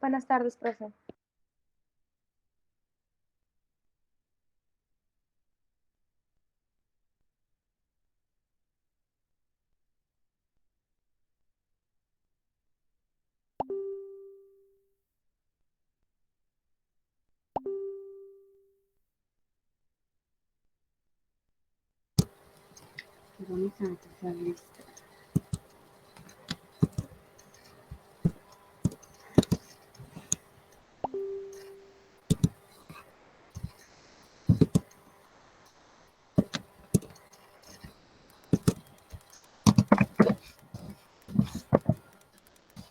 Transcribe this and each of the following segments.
Buenas tardes, profe. Vamos a empezar lista.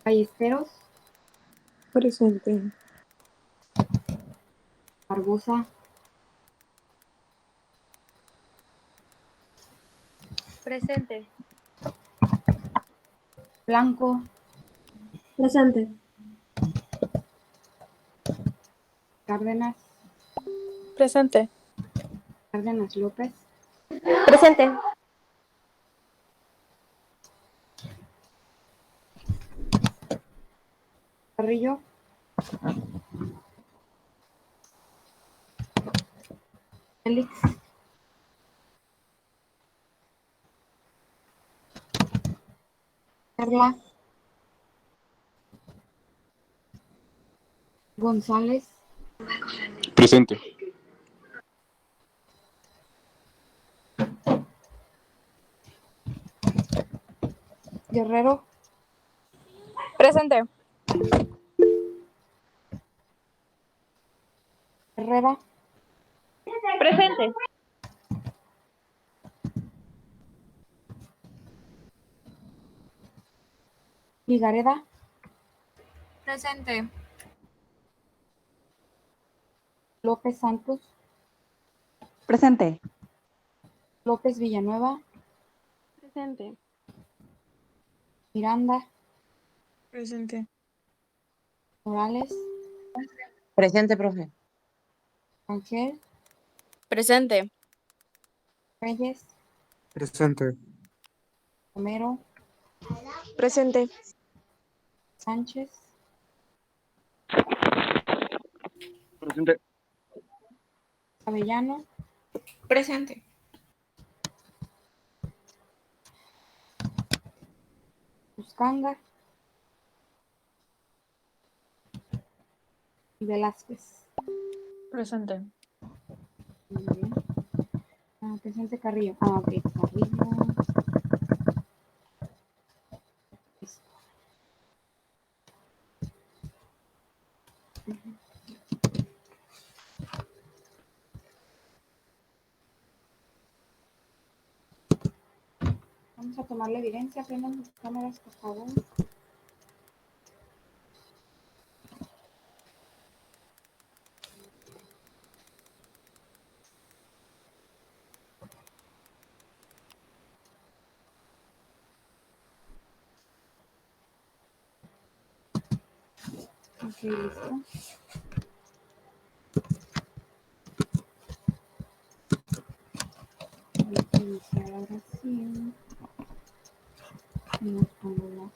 Ballesteros, Presente. Barbosa, Presente. Blanco, Presente. Cárdenas, Presente. Cárdenas López, Presente. Carrillo, Félix, Carla, González, Presente. Guerrero, Presente. Herrera, Presente. Ligareda, Presente. López Santos, Presente. López Villanueva, Presente. Miranda, Presente. Morales, Presente, profe. Ángel, Presente. Reyes, Presente. Romero, Presente. Sánchez, Presente. Avellano, Presente. Uscanga y Velázquez. Presente. Muy bien. Presente Carrillo. Ok, Carrillo. Listo. Vamos a tomar la evidencia. Prendan sus cámaras, por favor. Ok, listo. Vamos a iniciar ahora sí. Y nos pongo la...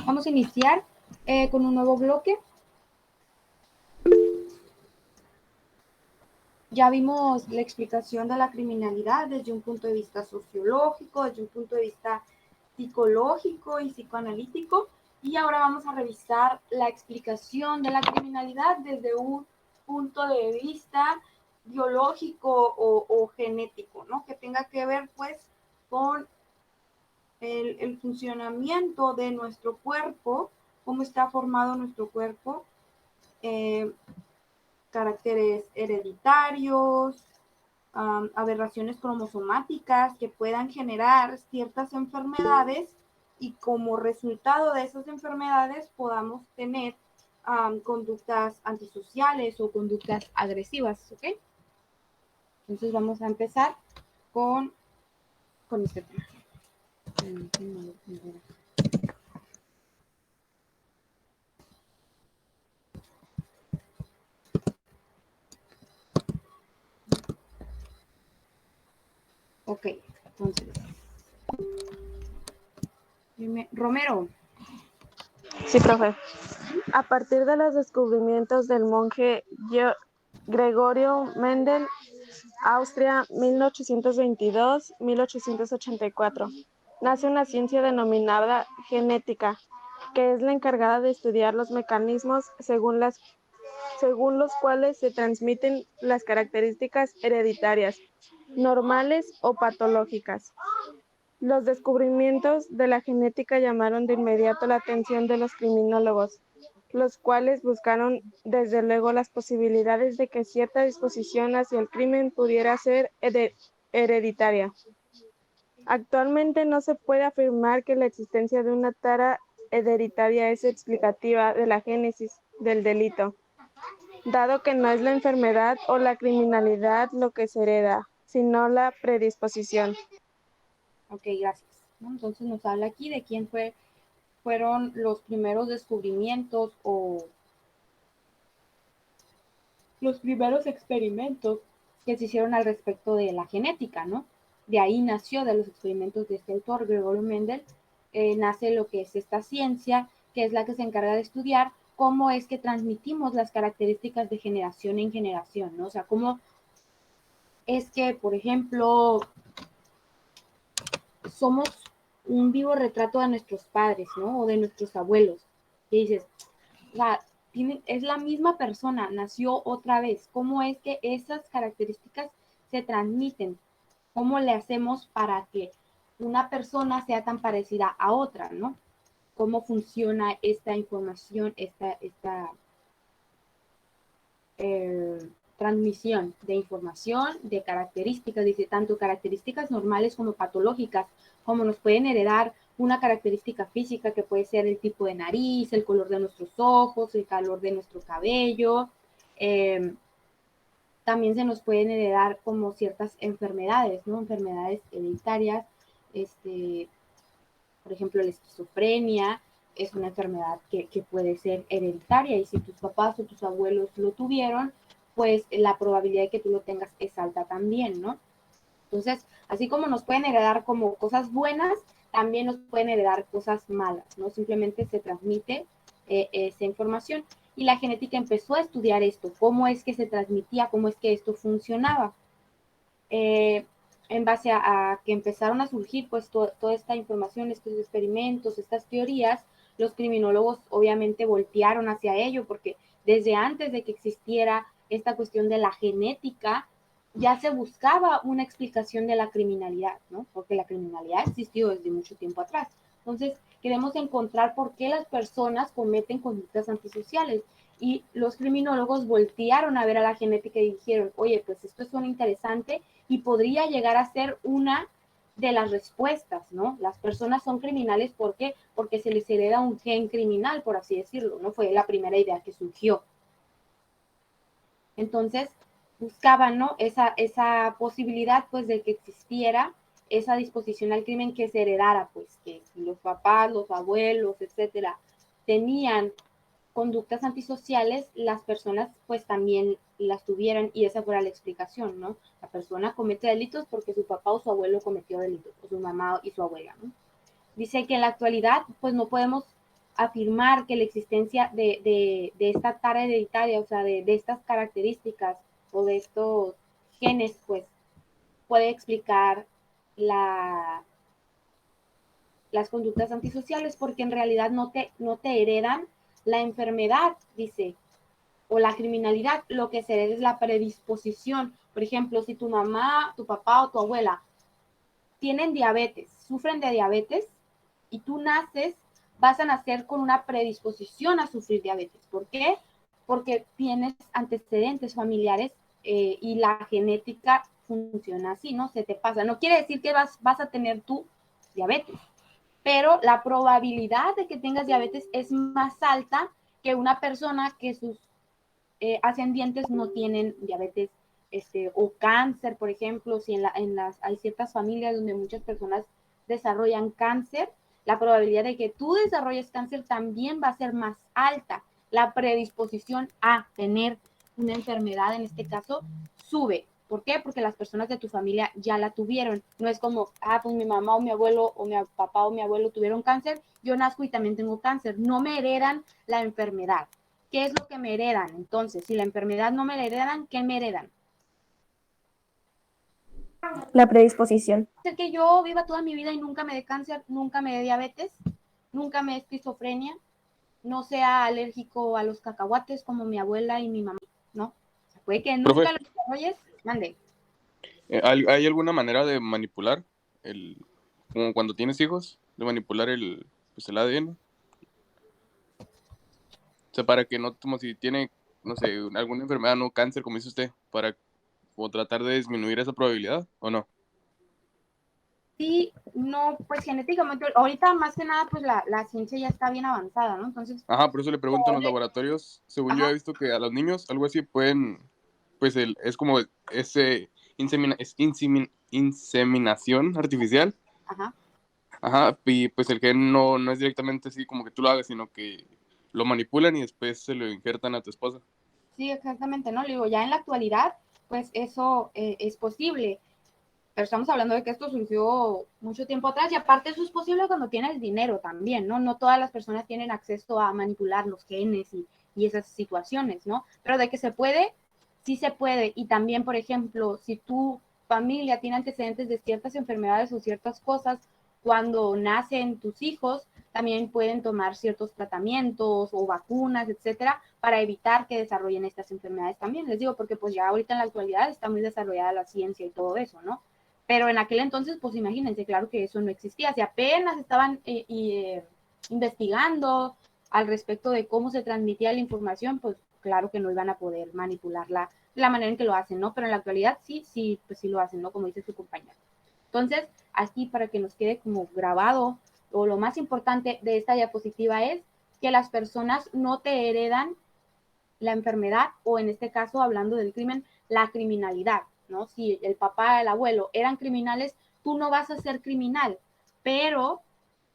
Vamos a iniciar con un nuevo bloque. Ya vimos la explicación de la criminalidad desde un punto de vista sociológico, desde un punto de vista psicológico y psicoanalítico. Y ahora vamos a revisar la explicación de la criminalidad desde un punto de vista biológico o genético, ¿no? Que tenga que ver, pues, con el funcionamiento de nuestro cuerpo, cómo está formado nuestro cuerpo, caracteres hereditarios, aberraciones cromosomáticas que puedan generar ciertas enfermedades y como resultado de esas enfermedades podamos tener conductas antisociales o conductas agresivas, ¿ok? Entonces vamos a empezar con este tema. Ok, entonces. Romero. Sí, profe. A partir de los descubrimientos del monje Gregorio Mendel, Austria, 1822-1884, nace una ciencia denominada genética, que es la encargada de estudiar los mecanismos según los cuales se transmiten las características hereditarias, normales o patológicas. Los descubrimientos de la genética llamaron de inmediato la atención de los criminólogos, los cuales buscaron desde luego las posibilidades de que cierta disposición hacia el crimen pudiera ser hereditaria. Actualmente no se puede afirmar que la existencia de una tara hereditaria es explicativa de la génesis del delito, dado que no es la enfermedad o la criminalidad lo que se hereda, sino la predisposición. Ok, gracias. Entonces nos habla aquí de quién fueron los primeros descubrimientos o los primeros experimentos que se hicieron al respecto de la genética, ¿no? De ahí nació, de los experimentos de este autor, Gregorio Mendel, nace lo que es esta ciencia, que es la que se encarga de estudiar cómo es que transmitimos las características de generación en generación, ¿no? O sea, cómo es que, por ejemplo, somos un vivo retrato de nuestros padres, ¿no? O de nuestros abuelos. Y dices, es la misma persona, nació otra vez. ¿Cómo es que esas características se transmiten? ¿Cómo le hacemos para que una persona sea tan parecida a otra, ¿no? ¿Cómo funciona esta información, esta transmisión de información, de características, dice, tanto características normales como patológicas, como nos pueden heredar una característica física que puede ser el tipo de nariz, el color de nuestros ojos, el color de nuestro cabello. También se nos pueden heredar como ciertas enfermedades, ¿no? Enfermedades hereditarias, por ejemplo, la esquizofrenia es una enfermedad que puede ser hereditaria y si tus papás o tus abuelos lo tuvieron, pues la probabilidad de que tú lo tengas es alta también, ¿no? Entonces, así como nos pueden heredar como cosas buenas, también nos pueden heredar cosas malas, ¿no? Simplemente se transmite esa información. Y la genética empezó a estudiar esto, cómo es que se transmitía, cómo es que esto funcionaba. En base a que empezaron a surgir pues toda esta información, estos experimentos, estas teorías, los criminólogos obviamente voltearon hacia ello porque desde antes de que existiera esta cuestión de la genética, ya se buscaba una explicación de la criminalidad, ¿no? Porque la criminalidad ha existido desde mucho tiempo atrás. Entonces, queremos encontrar por qué las personas cometen conductas antisociales. Y los criminólogos voltearon a ver a la genética y dijeron, oye, pues esto es un interesante y podría llegar a ser una de las respuestas, ¿no? Las personas son criminales, ¿por qué? Porque se les hereda un gen criminal, por así decirlo, ¿no? Fue la primera idea que surgió. Entonces, buscaban, ¿no? Esa posibilidad, pues, de que existiera esa disposición al crimen que se heredara, pues, que los papás, los abuelos, etcétera, tenían conductas antisociales, las personas, pues, también las tuvieran y esa fuera la explicación, ¿no? La persona comete delitos porque su papá o su abuelo cometió delitos, o su mamá y su abuela, ¿no? Dice que en la actualidad, pues, no podemos afirmar que la existencia de esta tara hereditaria, o sea, de estas características o de estos genes, pues, puede explicar las conductas antisociales porque en realidad no te heredan la enfermedad, dice, o la criminalidad, lo que se hereda es la predisposición. Por ejemplo, si tu mamá, tu papá o tu abuela tienen diabetes, sufren de diabetes y tú naces, vas a nacer con una predisposición a sufrir diabetes. ¿Por qué? Porque tienes antecedentes familiares y la genética funciona así, ¿no? Se te pasa. No quiere decir que vas a tener tú diabetes, pero la probabilidad de que tengas diabetes es más alta que una persona que sus ascendientes no tienen diabetes o cáncer, por ejemplo, si hay ciertas familias donde muchas personas desarrollan cáncer, la probabilidad de que tú desarrolles cáncer también va a ser más alta. La predisposición a tener una enfermedad, en este caso, sube. ¿Por qué? Porque las personas de tu familia ya la tuvieron. No es como, pues mi mamá o mi abuelo o mi papá o mi abuelo tuvieron cáncer, yo nazco y también tengo cáncer. No me heredan la enfermedad. ¿Qué es lo que me heredan? Entonces, si la enfermedad no me la heredan, ¿qué me heredan? La predisposición. Ser que yo viva toda mi vida y nunca me dé cáncer, nunca me dé diabetes, nunca me dé esquizofrenia, no sea alérgico a los cacahuates como mi abuela y mi mamá, ¿no? O sea, puede que nunca Profe, lo desarrolles, mande. ¿hay alguna manera de manipular como cuando tienes hijos, de manipular pues el ADN? O sea, para que no, como si tiene, no sé, alguna enfermedad, no cáncer, como dice usted, para o tratar de disminuir esa probabilidad, ¿o no? Sí, no, pues genéticamente, ahorita más que nada, pues la ciencia ya está bien avanzada, ¿no? Entonces, Ajá, por eso le pregunto en los laboratorios, según yo ajá, he visto que a los niños, algo así, pueden, pues es como ese inseminación artificial. ajá. Ajá, y pues el gen no es directamente así como que tú lo hagas, sino que lo manipulan y después se lo injertan a tu esposa. Sí, exactamente, ¿no? Le digo, ya en la actualidad, pues eso es posible, pero estamos hablando de que esto surgió mucho tiempo atrás y aparte eso es posible cuando tienes dinero también, ¿no? No todas las personas tienen acceso a manipular los genes y esas situaciones, ¿no? Pero de que se puede, sí se puede. Y también, por ejemplo, si tu familia tiene antecedentes de ciertas enfermedades o ciertas cosas, cuando nacen tus hijos, también pueden tomar ciertos tratamientos o vacunas, etcétera, para evitar que desarrollen estas enfermedades también. Les digo, porque pues ya ahorita en la actualidad está muy desarrollada la ciencia y todo eso, ¿no? Pero en aquel entonces, pues imagínense, claro que eso no existía. Si apenas estaban investigando al respecto de cómo se transmitía la información, pues claro que no iban a poder manipularla de la manera en que lo hacen, ¿no? Pero en la actualidad sí, pues sí lo hacen, ¿no? Como dice su compañero. Entonces, aquí para que nos quede como grabado, o lo más importante de esta diapositiva es que las personas no te heredan la enfermedad o en este caso, hablando del crimen, la criminalidad, ¿no? Si el papá, el abuelo eran criminales, tú no vas a ser criminal, pero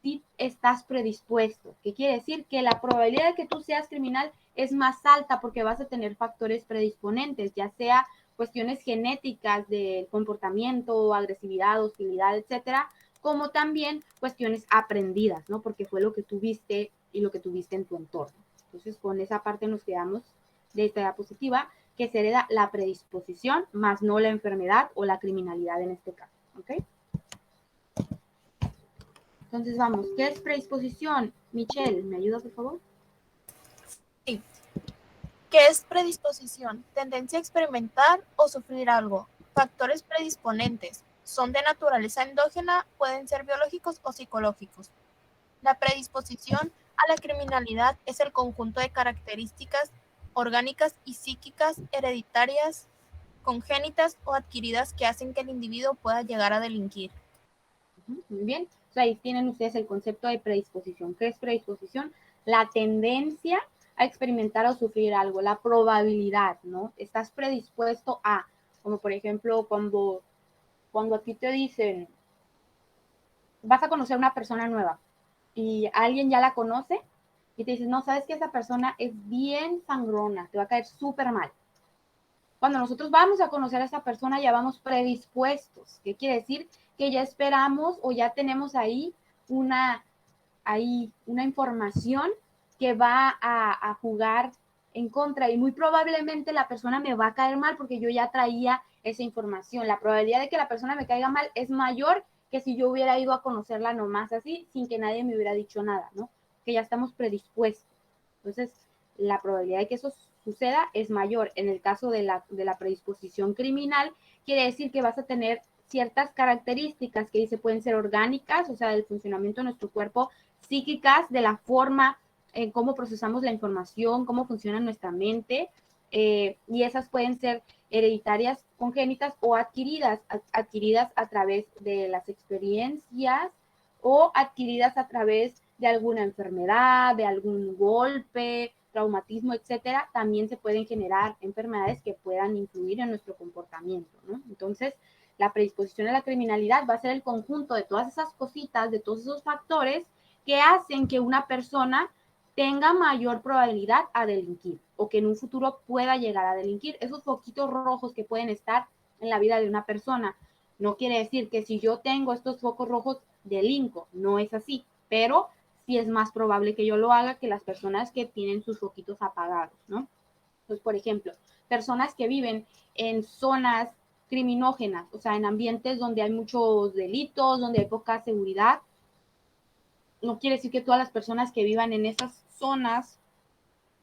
sí estás predispuesto. ¿Qué quiere decir? Que la probabilidad de que tú seas criminal es más alta porque vas a tener factores predisponentes, ya sea cuestiones genéticas de comportamiento, agresividad, hostilidad, etcétera, como también cuestiones aprendidas, ¿no? Porque fue lo que tuviste y lo que tuviste en tu entorno. Entonces, con esa parte nos quedamos de esta diapositiva, que se hereda la predisposición, más no la enfermedad o la criminalidad en este caso. ¿Ok? Entonces, vamos. ¿Qué es predisposición? Michelle, ¿me ayuda, por favor? Sí. ¿Qué es predisposición? Tendencia a experimentar o sufrir algo. Factores predisponentes. Son de naturaleza endógena, pueden ser biológicos o psicológicos. La predisposición a la criminalidad es el conjunto de características orgánicas y psíquicas hereditarias, congénitas o adquiridas que hacen que el individuo pueda llegar a delinquir. Muy bien. O sea, ahí tienen ustedes el concepto de predisposición. ¿Qué es predisposición? La tendencia a experimentar o sufrir algo, la probabilidad, ¿no? Estás predispuesto a, como por ejemplo, cuando a ti te dicen, vas a conocer a una persona nueva y alguien ya la conoce y te dices, no, sabes que esa persona es bien sangrona, te va a caer súper mal. Cuando nosotros vamos a conocer a esa persona ya vamos predispuestos. ¿Qué quiere decir? Que ya esperamos o ya tenemos ahí una información que va a jugar en contra y muy probablemente la persona me va a caer mal porque yo ya traía esa información. La probabilidad de que la persona me caiga mal es mayor que si yo hubiera ido a conocerla nomás así, sin que nadie me hubiera dicho nada, ¿no? Que ya estamos predispuestos. Entonces, la probabilidad de que eso suceda es mayor. En el caso de la predisposición criminal, quiere decir que vas a tener ciertas características que dice pueden ser orgánicas, o sea, del funcionamiento de nuestro cuerpo, psíquicas, de la forma en cómo procesamos la información, cómo funciona nuestra mente, y esas pueden ser hereditarias, congénitas o adquiridas a través de las experiencias o adquiridas a través de alguna enfermedad, de algún golpe, traumatismo, etcétera. También se pueden generar enfermedades que puedan influir en nuestro comportamiento, ¿no? Entonces, La predisposición a la criminalidad va a ser el conjunto de todas esas cositas, de todos esos factores que hacen que una persona tenga mayor probabilidad a delinquir o que en un futuro pueda llegar a delinquir. Esos foquitos rojos que pueden estar en la vida de una persona. No quiere decir que si yo tengo estos focos rojos, delinco. No es así, pero sí es más probable que yo lo haga que las personas que tienen sus foquitos apagados, ¿no? Entonces, por ejemplo, personas que viven en zonas criminógenas, o sea, en ambientes donde hay muchos delitos, donde hay poca seguridad, no quiere decir que todas las personas que vivan en esas zonas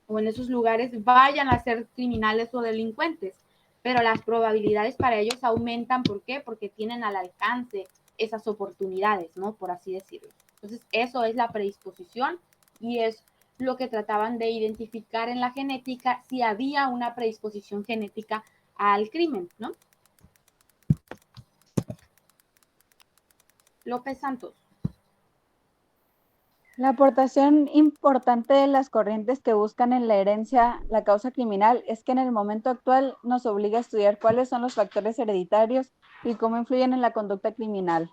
o en esos lugares vayan a ser criminales o delincuentes, pero las probabilidades para ellos aumentan. ¿Por qué? Porque tienen al alcance esas oportunidades, ¿no? Por así decirlo. Entonces, eso es la predisposición y es lo que trataban de identificar en la genética, si había una predisposición genética al crimen, ¿no? López Santos. La aportación importante de las corrientes que buscan en la herencia la causa criminal es que en el momento actual nos obliga a estudiar cuáles son los factores hereditarios y cómo influyen en la conducta criminal.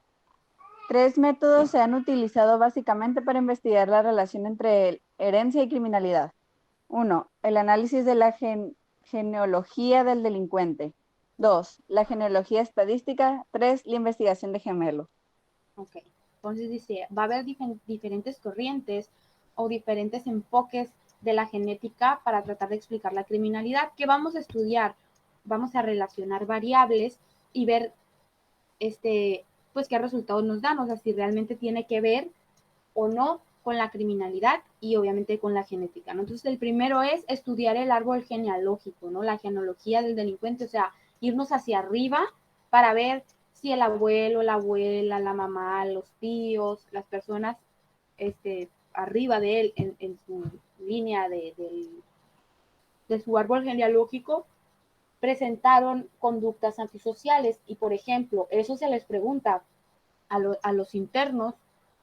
3 métodos se han utilizado básicamente para investigar la relación entre herencia y criminalidad. 1. El análisis de la genealogía del delincuente. 2. La genealogía estadística. 3. La investigación de gemelo. Ok, entonces dice, va a haber diferentes corrientes o diferentes enfoques de la genética para tratar de explicar la criminalidad. ¿Qué vamos a estudiar? Vamos a relacionar variables y ver pues qué resultados nos dan, o sea, si realmente tiene que ver o no con la criminalidad y obviamente con la genética, ¿no? Entonces, el primero es estudiar el árbol genealógico, ¿no? La genealogía del delincuente, o sea, irnos hacia arriba para ver si el abuelo, la abuela, la mamá, los tíos, las personas arriba de él en su línea de su árbol genealógico presentaron conductas antisociales y, por ejemplo, eso se les pregunta a los internos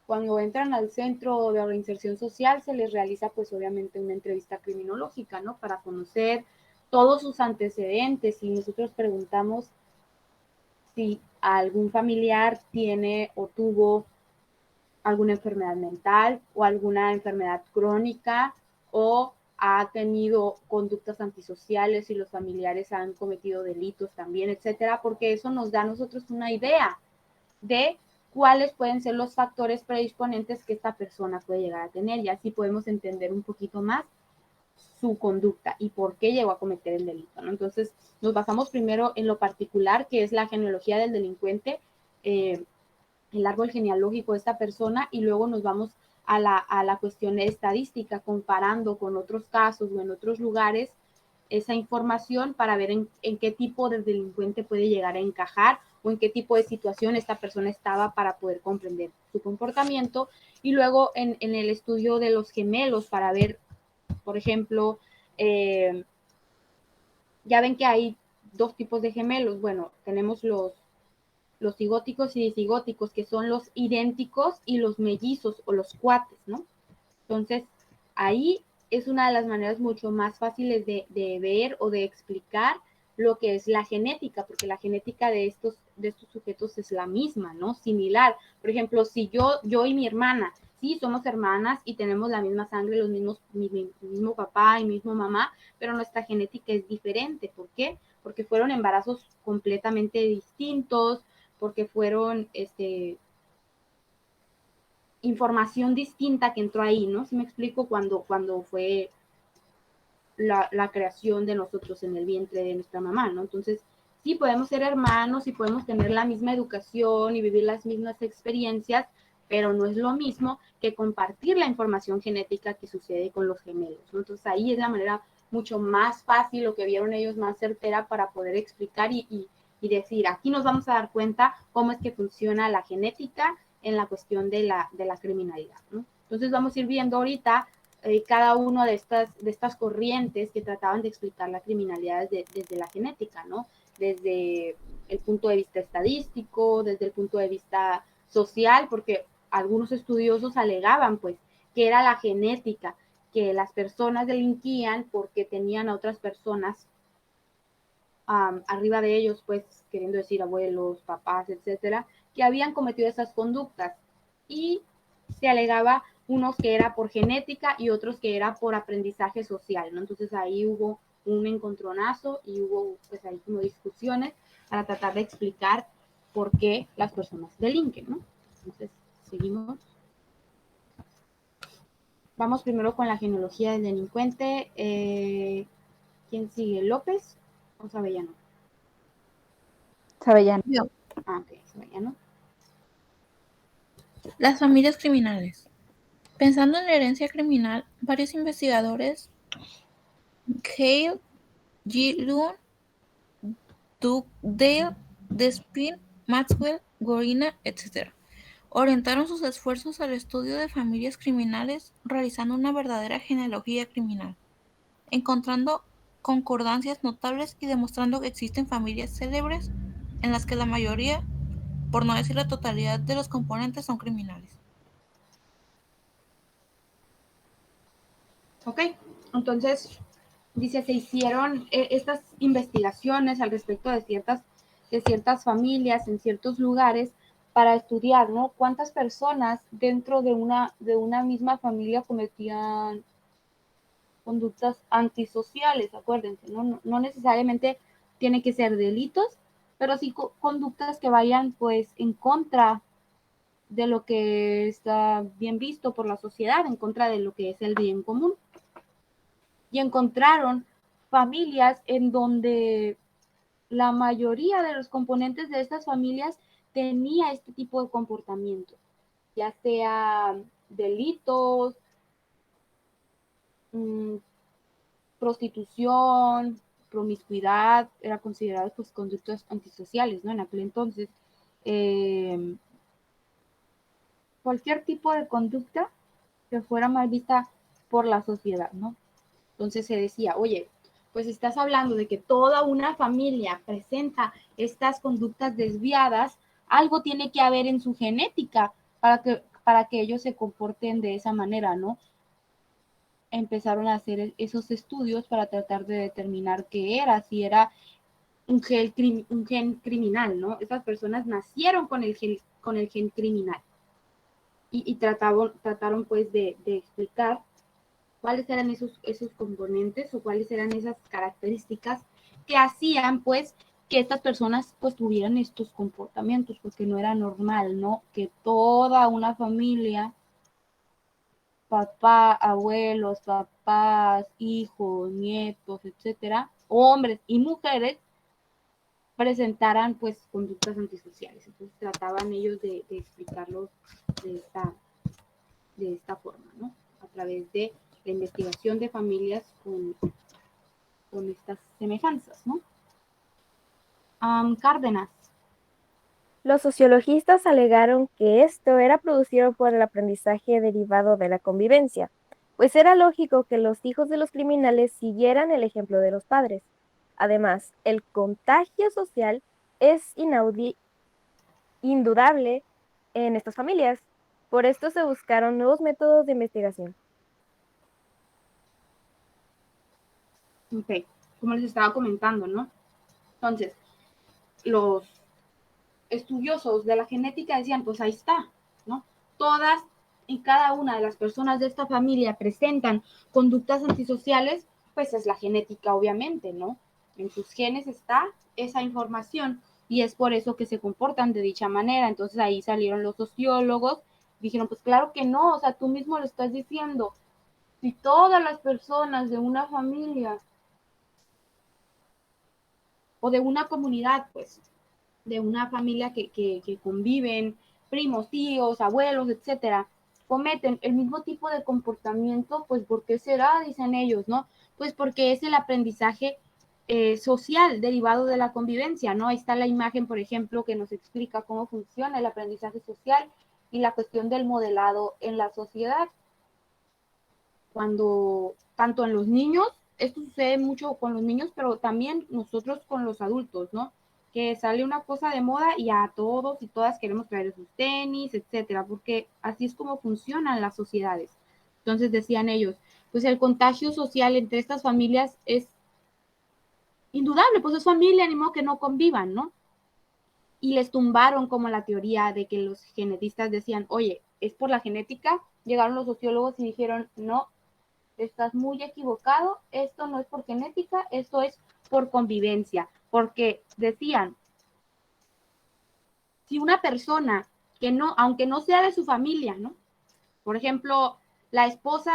cuando entran al centro de reinserción social. Se les realiza pues obviamente una entrevista criminológica, ¿no? Para conocer todos sus antecedentes y nosotros preguntamos si algún familiar tiene o tuvo alguna enfermedad mental o alguna enfermedad crónica o ha tenido conductas antisociales y los familiares han cometido delitos también, etcétera, porque eso nos da a nosotros una idea de cuáles pueden ser los factores predisponentes que esta persona puede llegar a tener y así podemos entender un poquito más su conducta y por qué llegó a cometer el delito, ¿no? Entonces, nos basamos primero en lo particular, que es la genealogía del delincuente, el árbol genealógico de esta persona, y luego nos vamos a la cuestión estadística, comparando con otros casos o en otros lugares esa información para ver en qué tipo de delincuente puede llegar a encajar o en qué tipo de situación esta persona estaba para poder comprender su comportamiento. Y luego en el estudio de los gemelos para ver, por ejemplo, ya ven que hay 2 tipos de gemelos. Bueno, tenemos los cigóticos y disigóticos, que son los idénticos, y los mellizos o los cuates, ¿no? Entonces, ahí es una de las maneras mucho más fáciles de ver o de explicar lo que es la genética, porque la genética de estos sujetos es la misma, ¿no? Similar. Por ejemplo, si yo y mi hermana, sí, somos hermanas y tenemos la misma sangre, mismo papá y mismo mamá, pero nuestra genética es diferente. ¿Por qué? Porque fueron embarazos completamente distintos, porque fueron información distinta que entró ahí, ¿no? Si me explico, cuando fue la creación de nosotros en el vientre de nuestra mamá, ¿no? Entonces, sí podemos ser hermanos y podemos tener la misma educación y vivir las mismas experiencias, pero no es lo mismo que compartir la información genética que sucede con los gemelos, ¿no? Entonces, ahí es la manera mucho más fácil, lo que vieron ellos más certera para poder explicar y decir, aquí nos vamos a dar cuenta cómo es que funciona la genética en la cuestión de la criminalidad, ¿no? Entonces vamos a ir viendo ahorita cada una de estas corrientes que trataban de explicar la criminalidad desde la genética, ¿no? Desde el punto de vista estadístico, desde el punto de vista social, porque algunos estudiosos alegaban, pues, que era la genética, que las personas delinquían porque tenían a otras personas arriba de ellos, pues queriendo decir abuelos, papás, etcétera, que habían cometido esas conductas. Y se alegaba unos que era por genética y otros que era por aprendizaje social, ¿no? Entonces ahí hubo un encontronazo y hubo pues ahí como discusiones para tratar de explicar por qué las personas delinquen, ¿no? Entonces, seguimos. Vamos primero con la genealogía del delincuente. ¿Quién sigue? ¿López o Sabellano? Sabellano. Yo. Ok, Sabellano. Las familias criminales. Pensando en la herencia criminal, varios investigadores, Hale, G. Loon, Dugdale, Despin, Maxwell, Gorina, etc., orientaron sus esfuerzos al estudio de familias criminales, realizando una verdadera genealogía criminal, encontrando concordancias notables y demostrando que existen familias célebres en las que la mayoría, por no decir la totalidad de los componentes, son criminales. Ok, entonces dice, se hicieron estas investigaciones al respecto de ciertas familias en ciertos lugares para estudiar, ¿no? Cuántas personas dentro de una misma familia cometían conductas antisociales, acuérdense, no necesariamente tiene que ser delitos, pero sí conductas que vayan pues en contra de lo que está bien visto por la sociedad, en contra de lo que es el bien común. Y encontraron familias en donde la mayoría de los componentes de estas familias tenía este tipo de comportamiento, ya sea delitos, prostitución, promiscuidad, eran consideradas pues conductas antisociales, ¿no? En aquel entonces, cualquier tipo de conducta que fuera mal vista por la sociedad, ¿no? Entonces se decía, oye, pues estás hablando de que toda una familia presenta estas conductas desviadas, algo tiene que haber en su genética para que ellos se comporten de esa manera, ¿no? Empezaron a hacer esos estudios para tratar de determinar qué era, si era un gen criminal, ¿no? Esas personas nacieron con el gen criminal y trataron pues de explicar cuáles eran esos componentes o cuáles eran esas características que hacían pues que estas personas pues tuvieran estos comportamientos, porque no era normal, ¿no? Que toda una familia, papá, abuelos, papás, hijos, nietos, etcétera, hombres y mujeres, presentaran pues conductas antisociales. Entonces trataban ellos de explicarlos de esta forma, ¿no? A través de la investigación de familias con estas semejanzas, ¿no? Cárdenas. Los sociologistas alegaron que esto era producido por el aprendizaje derivado de la convivencia, pues era lógico que los hijos de los criminales siguieran el ejemplo de los padres. Además, el contagio social es indudable en estas familias. Por esto se buscaron nuevos métodos de investigación. Ok, como les estaba comentando, ¿no? Entonces, los estudiosos de la genética decían, pues ahí está, ¿no? Todas y cada una de las personas de esta familia presentan conductas antisociales, pues es la genética, obviamente, ¿no? En sus genes está esa información y es por eso que se comportan de dicha manera. Entonces ahí salieron los sociólogos, dijeron, pues claro que no, o sea, tú mismo lo estás diciendo. Si todas las personas de una familia o de una comunidad, pues, de una familia que conviven, primos, tíos, abuelos, etcétera, cometen el mismo tipo de comportamiento, pues ¿por qué será? Dicen ellos, ¿no? Pues porque es el aprendizaje social derivado de la convivencia, ¿no? Ahí está la imagen, por ejemplo, que nos explica cómo funciona el aprendizaje social y la cuestión del modelado en la sociedad. Cuando, tanto en los niños, esto sucede mucho con los niños, pero también nosotros con los adultos, ¿no? Que sale una cosa de moda y a todos y todas queremos traer sus tenis, etcétera, porque así es como funcionan las sociedades. Entonces decían ellos, pues el contagio social entre estas familias es indudable, pues es familia, ni modo que no convivan, ¿no? Y les tumbaron como la teoría de que los genetistas decían, oye, es por la genética. Llegaron los sociólogos y dijeron, no, estás muy equivocado, esto no es por genética, esto es por convivencia, porque decían, si una persona que no, aunque no sea de su familia, ¿no? Por ejemplo, la esposa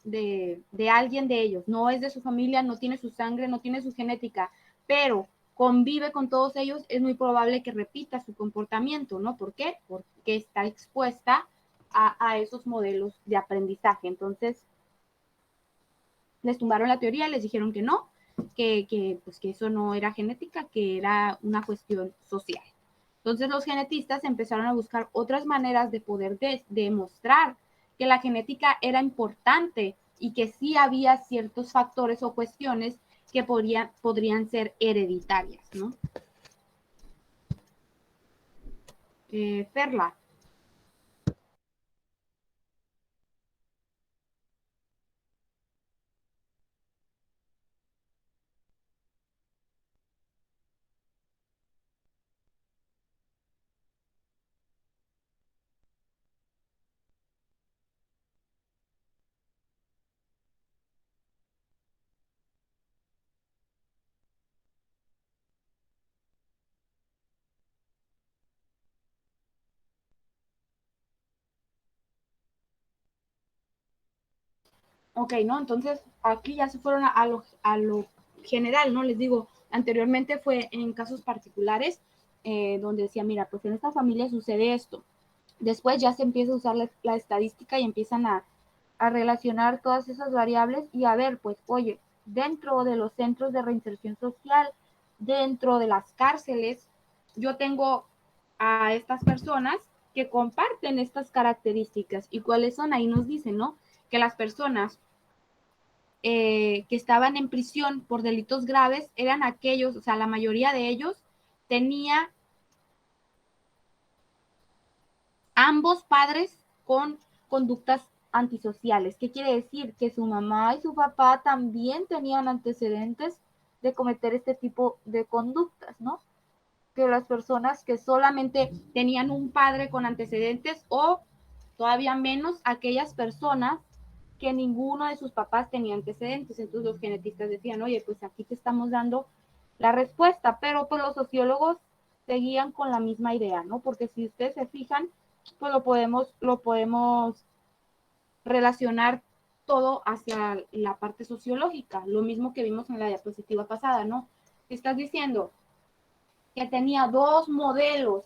de alguien de ellos no es de su familia, no tiene su sangre, no tiene su genética, pero convive con todos ellos, es muy probable que repita su comportamiento, ¿no? ¿Por qué? Porque está expuesta a esos modelos de aprendizaje. Entonces, les tumbaron la teoría, les dijeron que no, pues que eso no era genética, que era una cuestión social. Entonces los genetistas empezaron a buscar otras maneras de poder demostrar que la genética era importante y que sí había ciertos factores o cuestiones que podrían ser hereditarias, ¿no? Perla. Ok, ¿no? Entonces, aquí ya se fueron a lo general, ¿no? Les digo, anteriormente fue en casos particulares donde decía, mira, pues en esta familia sucede esto. Después ya se empieza a usar la estadística y empiezan a relacionar todas esas variables y a ver, pues, oye, dentro de los centros de reinserción social, dentro de las cárceles, yo tengo a estas personas que comparten estas características. ¿Y cuáles son? Ahí nos dicen, ¿no? Que las personas que estaban en prisión por delitos graves eran aquellos, o sea, la mayoría de ellos tenía ambos padres con conductas antisociales. ¿Qué quiere decir? Que su mamá y su papá también tenían antecedentes de cometer este tipo de conductas, ¿no? Que las personas que solamente tenían un padre con antecedentes o todavía menos aquellas personas que ninguno de sus papás tenía antecedentes. Entonces los genetistas decían, oye, pues aquí te estamos dando la respuesta, pero pues los sociólogos seguían con la misma idea, ¿no? Porque si ustedes se fijan, pues lo podemos relacionar todo hacia la parte sociológica, lo mismo que vimos en la diapositiva pasada, ¿no? Estás diciendo que tenía dos modelos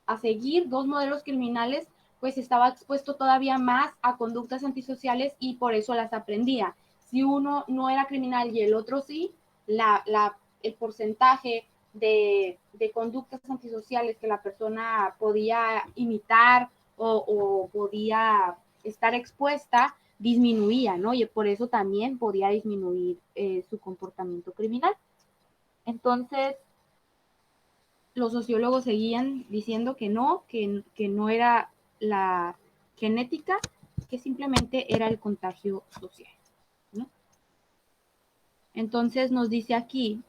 a seguir, dos modelos criminales, pues estaba expuesto todavía más a conductas antisociales y por eso las aprendía. Si uno no era criminal y el otro sí, el porcentaje de conductas antisociales que la persona podía imitar o podía estar expuesta disminuía, ¿no? Y por eso también podía disminuir su comportamiento criminal. Entonces, los sociólogos seguían diciendo que no era la genética, que simplemente era el contagio social, ¿no? Entonces nos dice aquí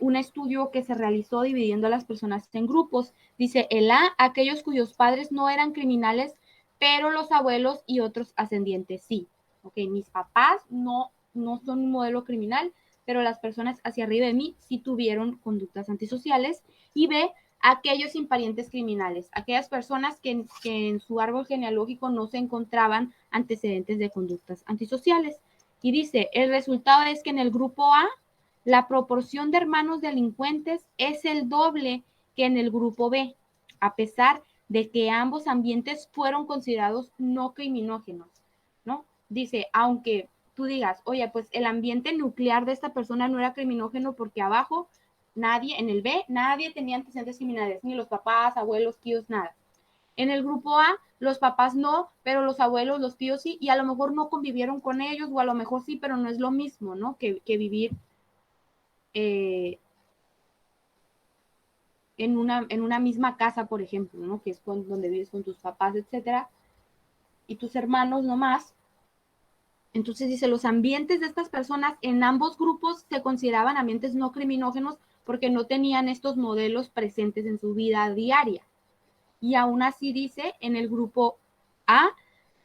un estudio que se realizó dividiendo a las personas en grupos. Dice, el A, aquellos cuyos padres no eran criminales, pero los abuelos y otros ascendientes sí. Ok, mis papás no son un modelo criminal, pero las personas hacia arriba de mí sí tuvieron conductas antisociales. Y B, aquellos sin parientes criminales, aquellas personas que en su árbol genealógico no se encontraban antecedentes de conductas antisociales. Y dice, el resultado es que en el grupo A, la proporción de hermanos delincuentes es el doble que en el grupo B, a pesar de que ambos ambientes fueron considerados no criminógenos, ¿no? Dice, aunque tú digas, oye, pues el ambiente nuclear de esta persona no era criminógeno porque abajo nadie, en el B, nadie tenía antecedentes criminales, ni los papás, abuelos, tíos, nada. En el grupo A, los papás no, pero los abuelos, los tíos sí, y a lo mejor no convivieron con ellos, o a lo mejor sí, pero no es lo mismo, ¿no? Que vivir en una misma casa, por ejemplo, ¿no? Que es donde vives con tus papás, etcétera, y tus hermanos nomás, Entonces dice, los ambientes de estas personas en ambos grupos se consideraban ambientes no criminógenos porque no tenían estos modelos presentes en su vida diaria. Y aún así dice, en el grupo A,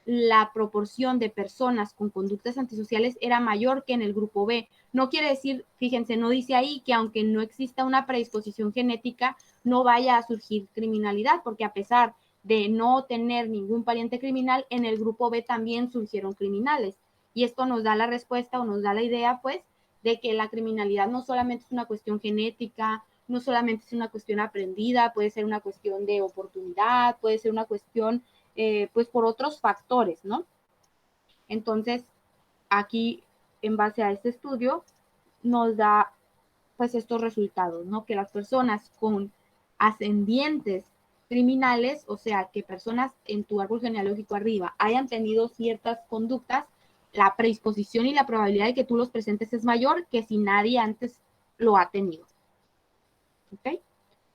la proporción de personas con conductas antisociales era mayor que en el grupo B. No quiere decir, fíjense, no dice ahí que aunque no exista una predisposición genética, no vaya a surgir criminalidad, porque a pesar de no tener ningún pariente criminal, en el grupo B también surgieron criminales. Y esto nos da la respuesta o nos da la idea, pues, de que la criminalidad no solamente es una cuestión genética, no solamente es una cuestión aprendida, puede ser una cuestión de oportunidad, puede ser una cuestión, pues, por otros factores, ¿no? Entonces, aquí, en base a este estudio, nos da, pues, estos resultados, ¿no? Que las personas con ascendientes criminales, o sea, que personas en tu árbol genealógico arriba hayan tenido ciertas conductas, la predisposición y la probabilidad de que tú los presentes es mayor que si nadie antes lo ha tenido. ¿Ok?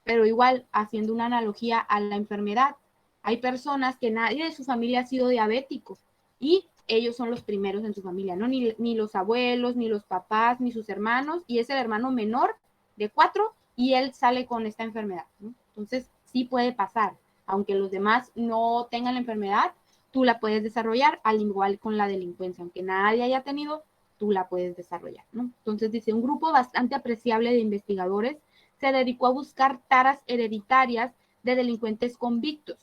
Pero igual, haciendo una analogía a la enfermedad, hay personas que nadie de su familia ha sido diabético y ellos son los primeros en su familia, ¿no? Ni los abuelos, ni los papás, ni sus hermanos, y es el hermano menor de 4 y él sale con esta enfermedad, ¿no? Entonces, sí puede pasar, aunque los demás no tengan la enfermedad, tú la puedes desarrollar, al igual con la delincuencia, aunque nadie haya tenido, tú la puedes desarrollar, ¿no? Entonces, dice, un grupo bastante apreciable de investigadores se dedicó a buscar taras hereditarias de delincuentes convictos,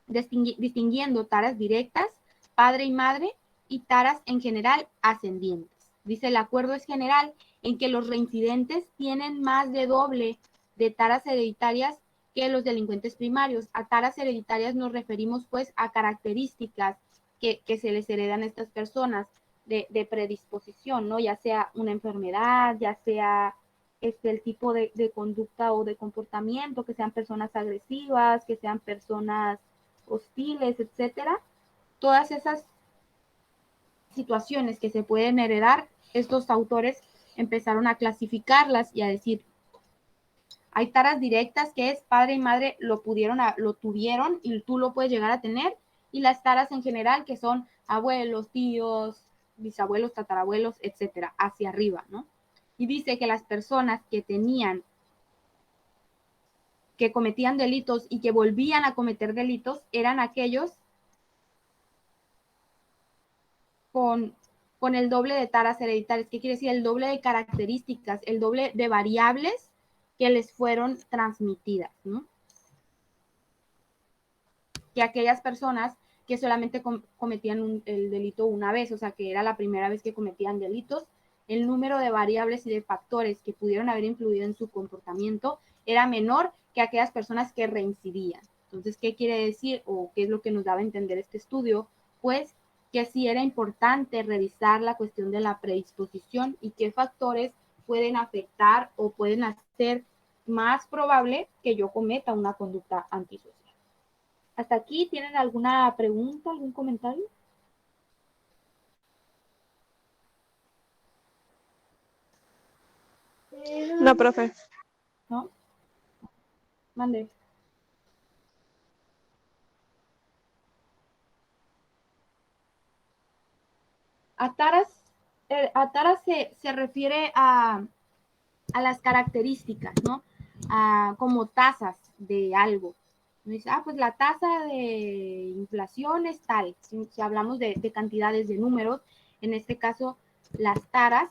distinguiendo taras directas, padre y madre, y taras en general ascendientes. Dice, el acuerdo es general en que los reincidentes tienen más de doble de taras hereditarias que los delincuentes primarios. A taras hereditarias nos referimos pues a características que se les heredan a estas personas de predisposición, ¿no? Ya sea una enfermedad, ya sea el tipo de conducta o de comportamiento, que sean personas agresivas, que sean personas hostiles, etcétera. Todas esas situaciones que se pueden heredar, estos autores empezaron a clasificarlas y a decir, hay taras directas que es padre y madre lo tuvieron y tú lo puedes llegar a tener, y las taras en general que son abuelos, tíos, bisabuelos, tatarabuelos, etcétera, hacia arriba, ¿no? Y dice que las personas que cometían delitos y que volvían a cometer delitos eran aquellos con el doble de taras hereditarias. ¿Qué quiere decir? El doble de características, el doble de variables que les fueron transmitidas, ¿no? Que aquellas personas que solamente cometían el delito una vez, o sea, que era la primera vez que cometían delitos, el número de variables y de factores que pudieron haber influido en su comportamiento era menor que aquellas personas que reincidían. Entonces, ¿qué quiere decir o qué es lo que nos daba a entender este estudio? Pues que sí era importante revisar la cuestión de la predisposición y qué factores pueden afectar o pueden hacer más probable que yo cometa una conducta antisocial. ¿Hasta aquí tienen alguna pregunta, algún comentario? No, profe. ¿No? Mande. A taras se refiere a las características, ¿no? Como tasas de algo. Dice, pues la tasa de inflación es tal. Si hablamos de cantidades de números, en este caso, las taras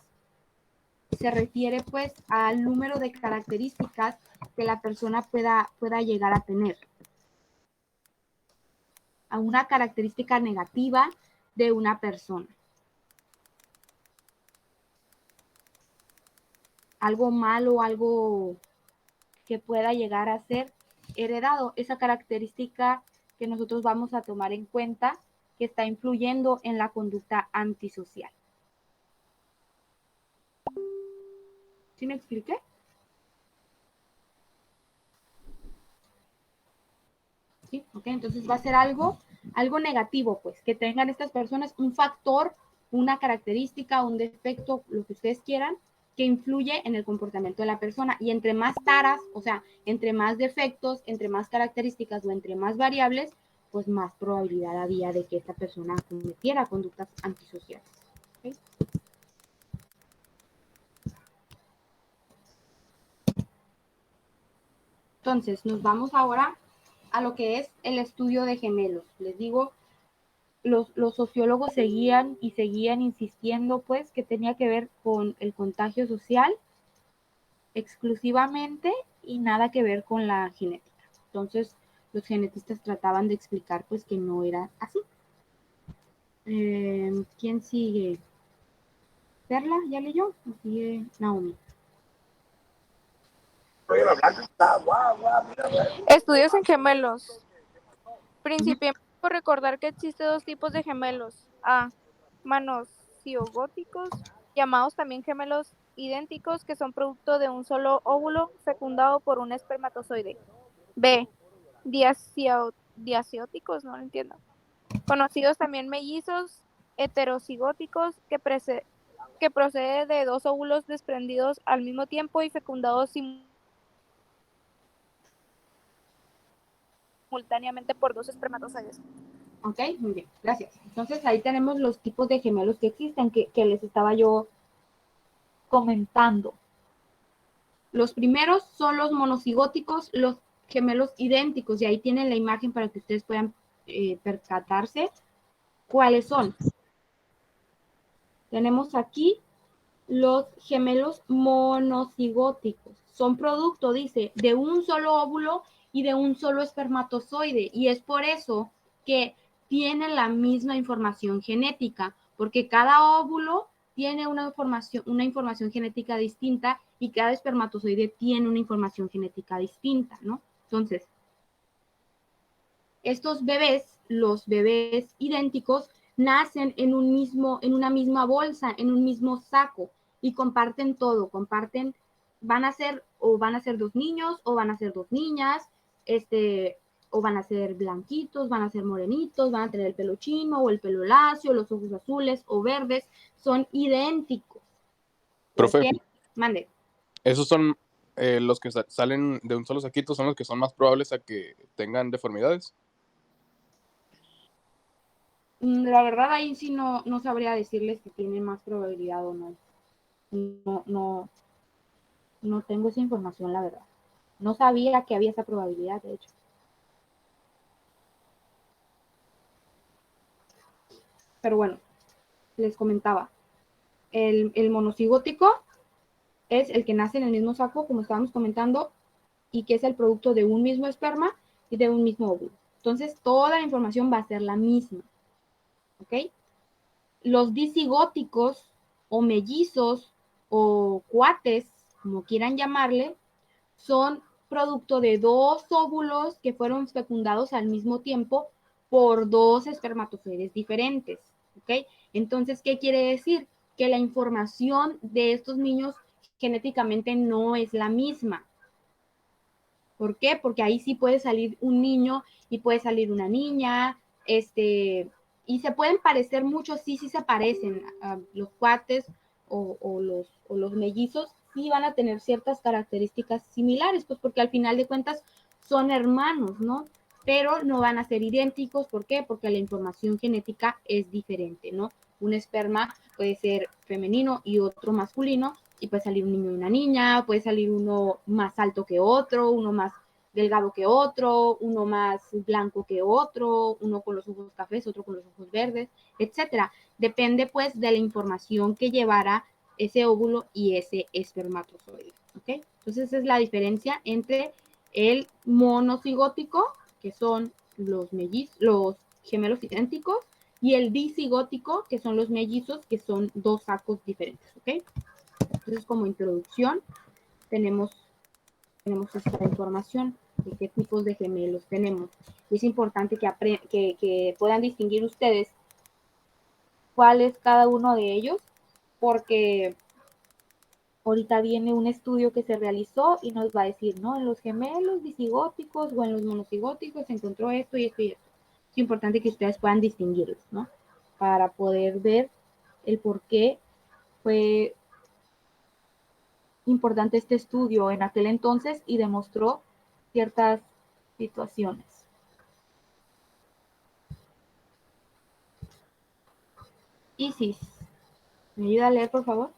se refiere pues al número de características que la persona pueda llegar a tener. A una característica negativa de una persona. Algo malo, algo que pueda llegar a ser heredado, esa característica que nosotros vamos a tomar en cuenta que está influyendo en la conducta antisocial. ¿Sí me expliqué? ¿Sí? Ok, entonces va a ser algo negativo, pues, que tengan estas personas un factor, una característica, un defecto, lo que ustedes quieran, que influye en el comportamiento de la persona. Y entre más taras, o sea, entre más defectos, entre más características o entre más variables, pues más probabilidad había de que esta persona cometiera conductas antisociales. ¿Ok? Entonces, nos vamos ahora a lo que es el estudio de gemelos. Les digo, los sociólogos seguían insistiendo, pues, que tenía que ver con el contagio social exclusivamente y nada que ver con la genética. Entonces, los genetistas trataban de explicar, pues, que no era así. ¿Quién sigue? ¿Perla? ¿Ya leyó? ¿O sigue Naomi? Estudios en gemelos. Principiemos por recordar que existen dos tipos de gemelos. A. Monocigóticos, llamados también gemelos idénticos, que son producto de un solo óvulo fecundado por un espermatozoide. B. Diacióticos, no lo entiendo. Conocidos también mellizos heterocigóticos, que procede de dos óvulos desprendidos al mismo tiempo y fecundados simultáneamente por dos espermatozoides. Ok, muy bien, gracias. Entonces ahí tenemos los tipos de gemelos que existen, que les estaba yo comentando. Los primeros son los monocigóticos, los gemelos idénticos, y ahí tienen la imagen para que ustedes puedan percatarse cuáles son. Tenemos aquí los gemelos monocigóticos. Son producto, dice, de un solo óvulo y de un solo espermatozoide, y es por eso que tienen la misma información genética, porque cada óvulo tiene una información genética distinta y cada espermatozoide tiene una información genética distinta, ¿no? Entonces, estos bebés, los bebés idénticos, nacen en una misma bolsa, en un mismo saco, y comparten todo, van a ser dos niños, o van a ser dos niñas, o van a ser blanquitos, van a ser morenitos, van a tener el pelo chino o el pelo lacio, los ojos azules o verdes, son idénticos. Profe, ¿Ok? Mande. esos son los que salen de un solo saquito, son los que son más probables a que tengan deformidades. La verdad ahí sí no sabría decirles si tienen más probabilidad o no. No tengo esa información, la verdad. No sabía que había esa probabilidad, de hecho. Pero bueno, les comentaba. El monocigótico es el que nace en el mismo saco, como estábamos comentando, y que es el producto de un mismo esperma y de un mismo óvulo. Entonces, toda la información va a ser la misma. ¿Ok? Los disigóticos o mellizos o cuates, como quieran llamarle, son producto de dos óvulos que fueron fecundados al mismo tiempo por dos espermatozoides diferentes. ¿Ok? Entonces, ¿qué quiere decir? Que la información de estos niños genéticamente no es la misma. ¿Por qué? Porque ahí sí puede salir un niño y puede salir una niña, y se pueden parecer mucho, sí se parecen. Los cuates o los mellizos sí van a tener ciertas características similares, pues porque al final de cuentas son hermanos, ¿no? Pero no van a ser idénticos. ¿Por qué? Porque la información genética es diferente, ¿no? Un esperma puede ser femenino y otro masculino, y puede salir un niño y una niña, puede salir uno más alto que otro, uno más delgado que otro, uno más blanco que otro, uno con los ojos cafés, otro con los ojos verdes, etcétera. Depende pues de la información que llevara ese óvulo y ese espermatozoide, ¿ok? Entonces esa es la diferencia entre el monocigótico, que son los gemelos idénticos, y el disigótico, que son los mellizos, que son dos sacos diferentes, ¿ok? Entonces, como introducción, tenemos esta información de qué tipos de gemelos tenemos. Es importante que puedan distinguir ustedes cuál es cada uno de ellos, porque ahorita viene un estudio que se realizó y nos va a decir, ¿no? En los gemelos disigóticos o en los monocigóticos se encontró esto y esto y esto. Es importante que ustedes puedan distinguirlos, ¿no? Para poder ver el por qué fue importante este estudio en aquel entonces y demostró ciertas situaciones. Isis, ¿Me ayuda a leer, por favor?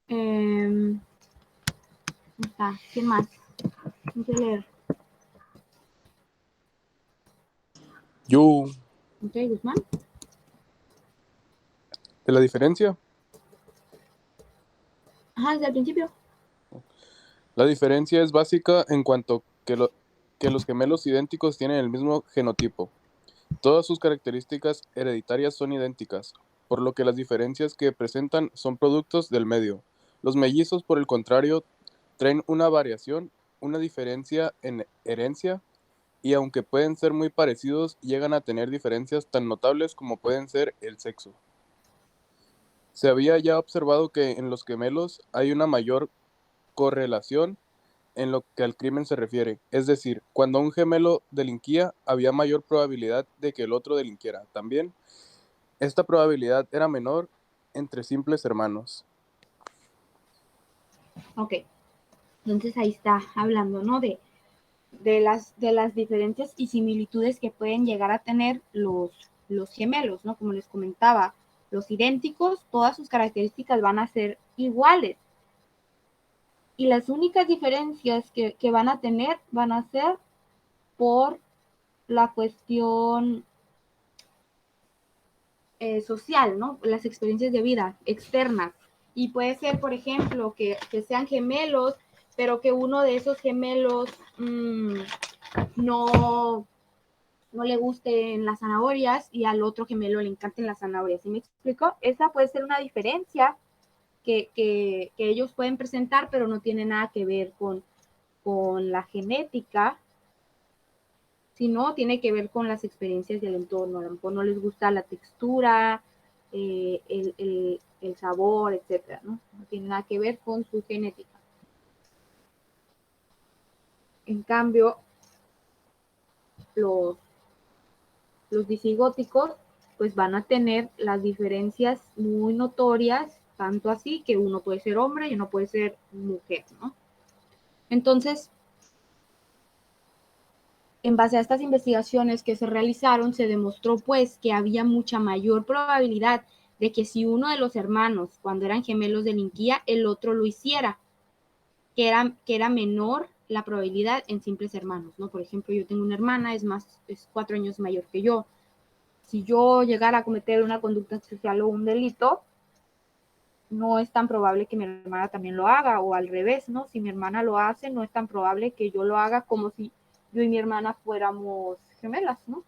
¿Dónde está? ¿Quién más? No sé leer. Yo, Ok, Guzmán. ¿de la diferencia? Ajá, desde el principio. La diferencia es básica en cuanto que los gemelos idénticos tienen el mismo genotipo. Todas sus características hereditarias son idénticas, por lo que las diferencias que presentan son productos del medio. Los mellizos, por el contrario, traen una variación, una diferencia en herencia, y aunque pueden ser muy parecidos, llegan a tener diferencias tan notables como pueden ser el sexo. Se había ya observado que en los gemelos hay una mayor correlación en lo que al crimen se refiere, es decir, cuando un gemelo delinquía, había mayor probabilidad de que el otro delinquiera. También, esta probabilidad era menor entre simples hermanos. Ok. Entonces ahí está hablando, ¿no? De las diferencias y similitudes que pueden llegar a tener los gemelos, ¿no? Como les comentaba, los idénticos, todas sus características van a ser iguales. Y las únicas diferencias que van a tener van a ser por la cuestión social, ¿no? Las experiencias de vida externas. Y puede ser, por ejemplo, que sean gemelos, pero que uno de esos gemelos no le gusten las zanahorias y al otro gemelo le encanten las zanahorias. ¿Sí me explico? Esa puede ser una diferencia que ellos pueden presentar, pero no tiene nada que ver con la genética, sino tiene que ver con las experiencias del entorno. A lo mejor no les gusta la textura, el sabor, etcétera, ¿no? No tiene nada que ver con su genética. En cambio, los disigóticos pues van a tener las diferencias muy notorias, tanto así que uno puede ser hombre y uno puede ser mujer, ¿no? Entonces, en base a estas investigaciones que se realizaron, se demostró pues que había mucha mayor probabilidad de que si uno de los hermanos, cuando eran gemelos, delinquía, el otro lo hiciera, que era menor la probabilidad en simples hermanos, ¿no? Por ejemplo, yo tengo una hermana, es 4 años mayor que yo. Si yo llegara a cometer una conducta sexual o un delito, no es tan probable que mi hermana también lo haga, o al revés, ¿no? Si mi hermana lo hace, no es tan probable que yo lo haga como si yo y mi hermana fuéramos gemelas, ¿no?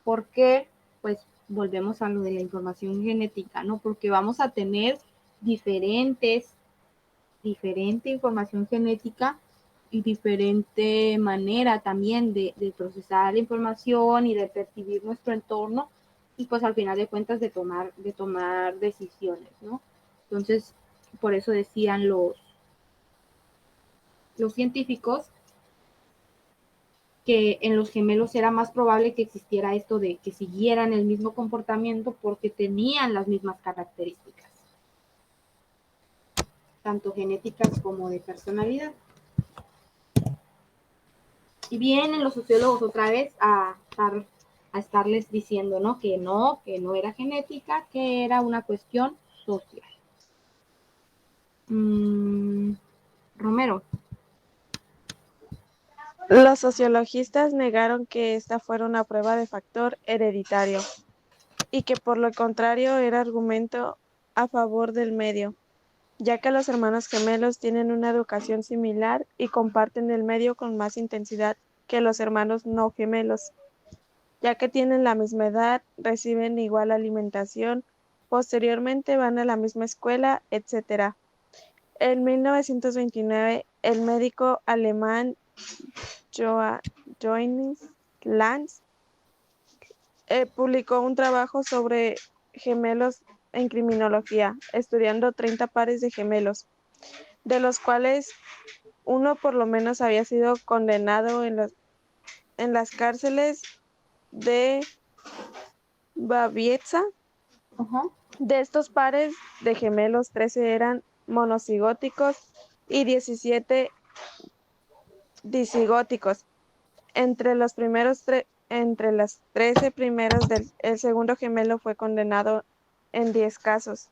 Porque, pues, volvemos a lo de la información genética, ¿no? Porque vamos a tener diferente información genética y diferente manera también de procesar la información y de percibir nuestro entorno y pues al final de cuentas de tomar decisiones, ¿no? Entonces, por eso decían los científicos que en los gemelos era más probable que existiera esto de que siguieran el mismo comportamiento porque tenían las mismas características, tanto genéticas como de personalidad. Y vienen los sociólogos otra vez a estarles diciendo, ¿no? Que no era genética, que era una cuestión social. Romero. Los sociologistas negaron que esta fuera una prueba de factor hereditario y que por lo contrario era argumento a favor del medio, ya que los hermanos gemelos tienen una educación similar y comparten el medio con más intensidad que los hermanos no gemelos, ya que tienen la misma edad, reciben igual alimentación, posteriormente van a la misma escuela, etc. En 1929, el médico alemán Johannes Lanz publicó un trabajo sobre gemelos en criminología, estudiando 30 pares de gemelos, de los cuales uno por lo menos había sido condenado en las cárceles de Baviera. Uh-huh. De estos pares de gemelos, 13 eran monocigóticos y 17 disigóticos. Entre las 13 primeros el segundo gemelo fue condenado en 10 casos.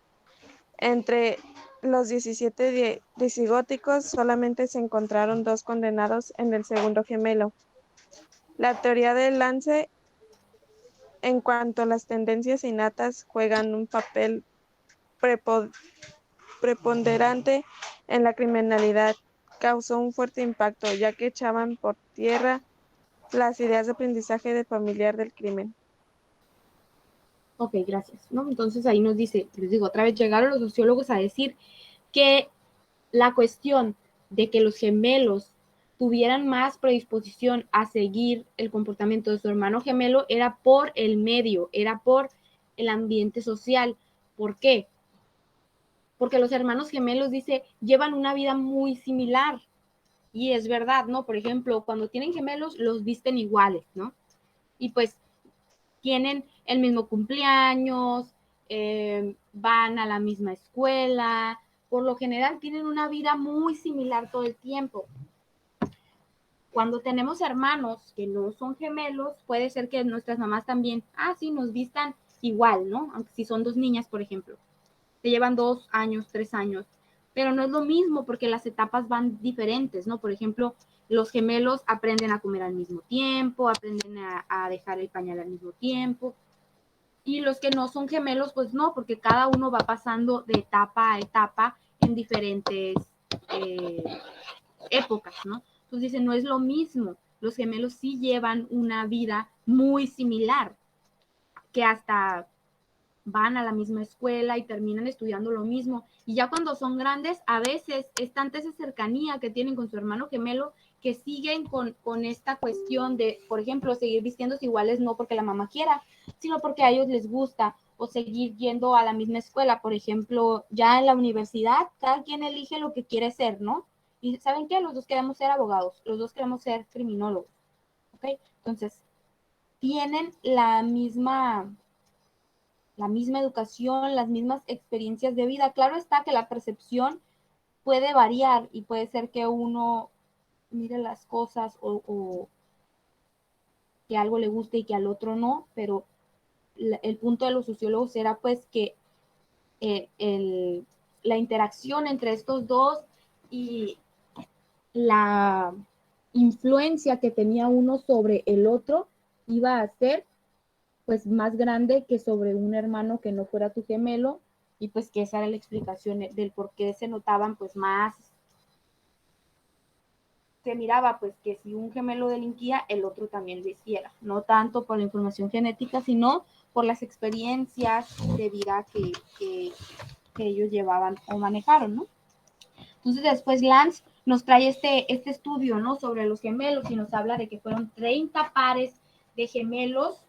Entre los 17 disigóticos solamente se encontraron 2 condenados en el segundo gemelo. La teoría de Lance en cuanto a las tendencias innatas juegan un papel preponderante en la criminalidad causó un fuerte impacto, ya que echaban por tierra las ideas de aprendizaje de familiar del crimen. Ok, gracias. ¿No? Entonces ahí nos dice, les digo, otra vez llegaron los sociólogos a decir que la cuestión de que los gemelos tuvieran más predisposición a seguir el comportamiento de su hermano gemelo era por el medio, era por el ambiente social. ¿Por qué? Porque los hermanos gemelos, dice, llevan una vida muy similar. Y es verdad, ¿no? Por ejemplo, cuando tienen gemelos, los visten iguales, ¿no? Y pues tienen el mismo cumpleaños, van a la misma escuela, por lo general tienen una vida muy similar todo el tiempo. Cuando tenemos hermanos que no son gemelos, puede ser que nuestras mamás también, sí, nos vistan igual, ¿no? Aunque si son 2 niñas, por ejemplo, te llevan 2 años, 3 años, pero no es lo mismo porque las etapas van diferentes, ¿no? Por ejemplo, los gemelos aprenden a comer al mismo tiempo, aprenden a dejar el pañal al mismo tiempo, y los que no son gemelos, pues no, porque cada uno va pasando de etapa a etapa en diferentes épocas, ¿no? Entonces dicen, no es lo mismo, los gemelos sí llevan una vida muy similar, que hasta van a la misma escuela y terminan estudiando lo mismo. Y ya cuando son grandes, a veces es tanta esa cercanía que tienen con su hermano gemelo que siguen con esta cuestión de, por ejemplo, seguir vistiéndose iguales, no porque la mamá quiera, sino porque a ellos les gusta, o seguir yendo a la misma escuela. Por ejemplo, ya en la universidad, cada quien elige lo que quiere ser, ¿no? Y ¿saben qué? Los dos queremos ser abogados, los dos queremos ser criminólogos, ¿ok? Entonces, tienen la misma educación, las mismas experiencias de vida. Claro está que la percepción puede variar y puede ser que uno mire las cosas o que algo le guste y que al otro no, pero el punto de los sociólogos era pues que la interacción entre estos dos y la influencia que tenía uno sobre el otro iba a ser pues más grande que sobre un hermano que no fuera tu gemelo, y pues que esa era la explicación del por qué se notaban pues más, se miraba pues que si un gemelo delinquía, el otro también lo hiciera, no tanto por la información genética, sino por las experiencias de vida que ellos llevaban o manejaron, ¿no? Entonces después Lance nos trae este estudio, ¿no? Sobre los gemelos y nos habla de que fueron 30 pares de gemelos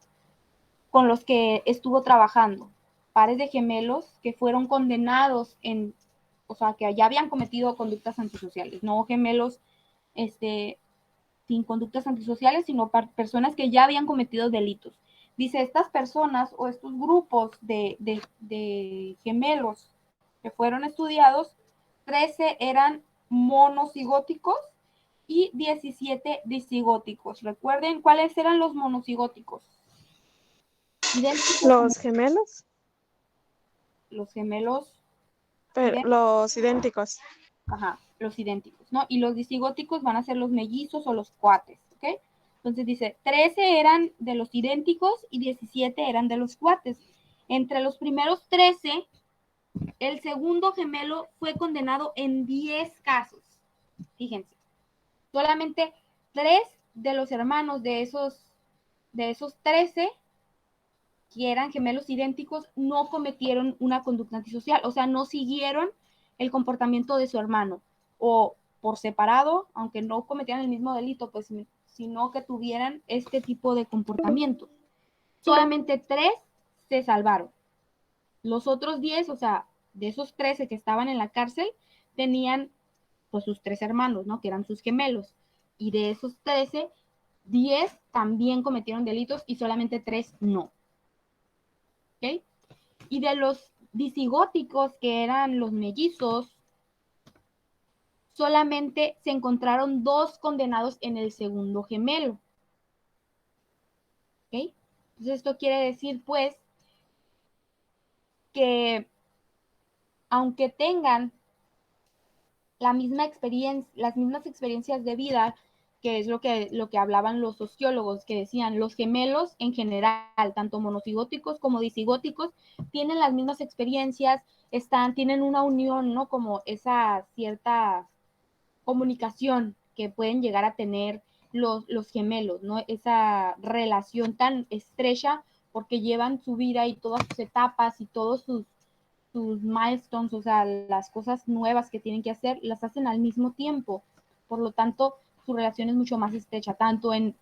con los que estuvo trabajando, pares de gemelos que fueron condenados o sea, que ya habían cometido conductas antisociales, no gemelos sin conductas antisociales, sino personas que ya habían cometido delitos. Dice, estas personas o estos grupos de gemelos que fueron estudiados, 13 eran monocigóticos y 17 disigóticos. Recuerden, ¿cuáles eran los monocigóticos? Los gemelos, Los gemelos, los idénticos. Ajá, los idénticos, ¿no? Y los disigóticos van a ser los mellizos o los cuates, ¿ok? Entonces dice, 13 eran de los idénticos y 17 eran de los cuates. Entre los primeros 13, el segundo gemelo fue condenado en 10 casos. Fíjense, solamente 3 de los hermanos de esos 13 que eran gemelos idénticos no cometieron una conducta antisocial, o sea, no siguieron el comportamiento de su hermano, o por separado, aunque no cometieran el mismo delito, pues, sino que tuvieran este tipo de comportamiento. Solamente 3 se salvaron. Los otros 10, o sea, de esos 13 que estaban en la cárcel, tenían pues sus 3 hermanos, ¿no? Que eran sus gemelos. Y de esos 13, 10 también cometieron delitos y solamente 3 no. ¿Ok? Y de los disigóticos, que eran los mellizos, solamente se encontraron 2 condenados en el segundo gemelo. ¿Ok? Entonces esto quiere decir, pues, que aunque tengan la misma experiencia, las mismas experiencias de vida, que es lo que hablaban los sociólogos, que decían, los gemelos en general, tanto monocigóticos como disigóticos, tienen las mismas experiencias, tienen una unión, ¿no? Como esa cierta comunicación que pueden llegar a tener los gemelos, ¿no? Esa relación tan estrecha porque llevan su vida y todas sus etapas y todos sus milestones, o sea, las cosas nuevas que tienen que hacer, las hacen al mismo tiempo. Por lo tanto, su relación es mucho más estrecha, tanto en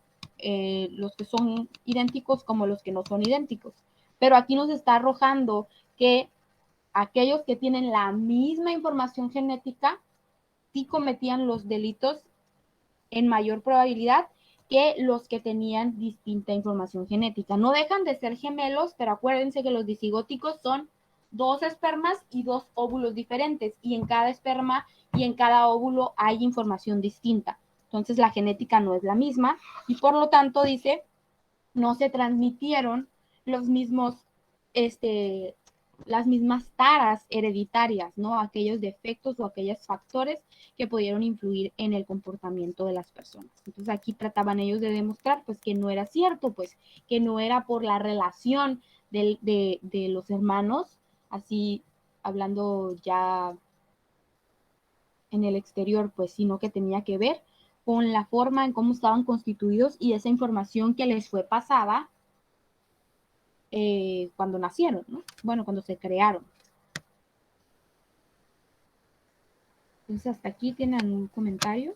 los que son idénticos como los que no son idénticos. Pero aquí nos está arrojando que aquellos que tienen la misma información genética sí cometían los delitos en mayor probabilidad que los que tenían distinta información genética. No dejan de ser gemelos, pero acuérdense que los disigóticos son 2 espermas y 2 óvulos diferentes, y en cada esperma y en cada óvulo hay información distinta. Entonces la genética no es la misma y por lo tanto dice, no se transmitieron los mismos, las mismas taras hereditarias, ¿no? Aquellos defectos o aquellos factores que pudieron influir en el comportamiento de las personas. Entonces aquí trataban ellos de demostrar pues que no era cierto, pues que no era por la relación de los hermanos, así hablando ya en el exterior, pues sino que tenía que ver con la forma en cómo estaban constituidos y esa información que les fue pasada cuando nacieron, ¿no? Bueno, cuando se crearon. Entonces, hasta aquí tienen un comentario.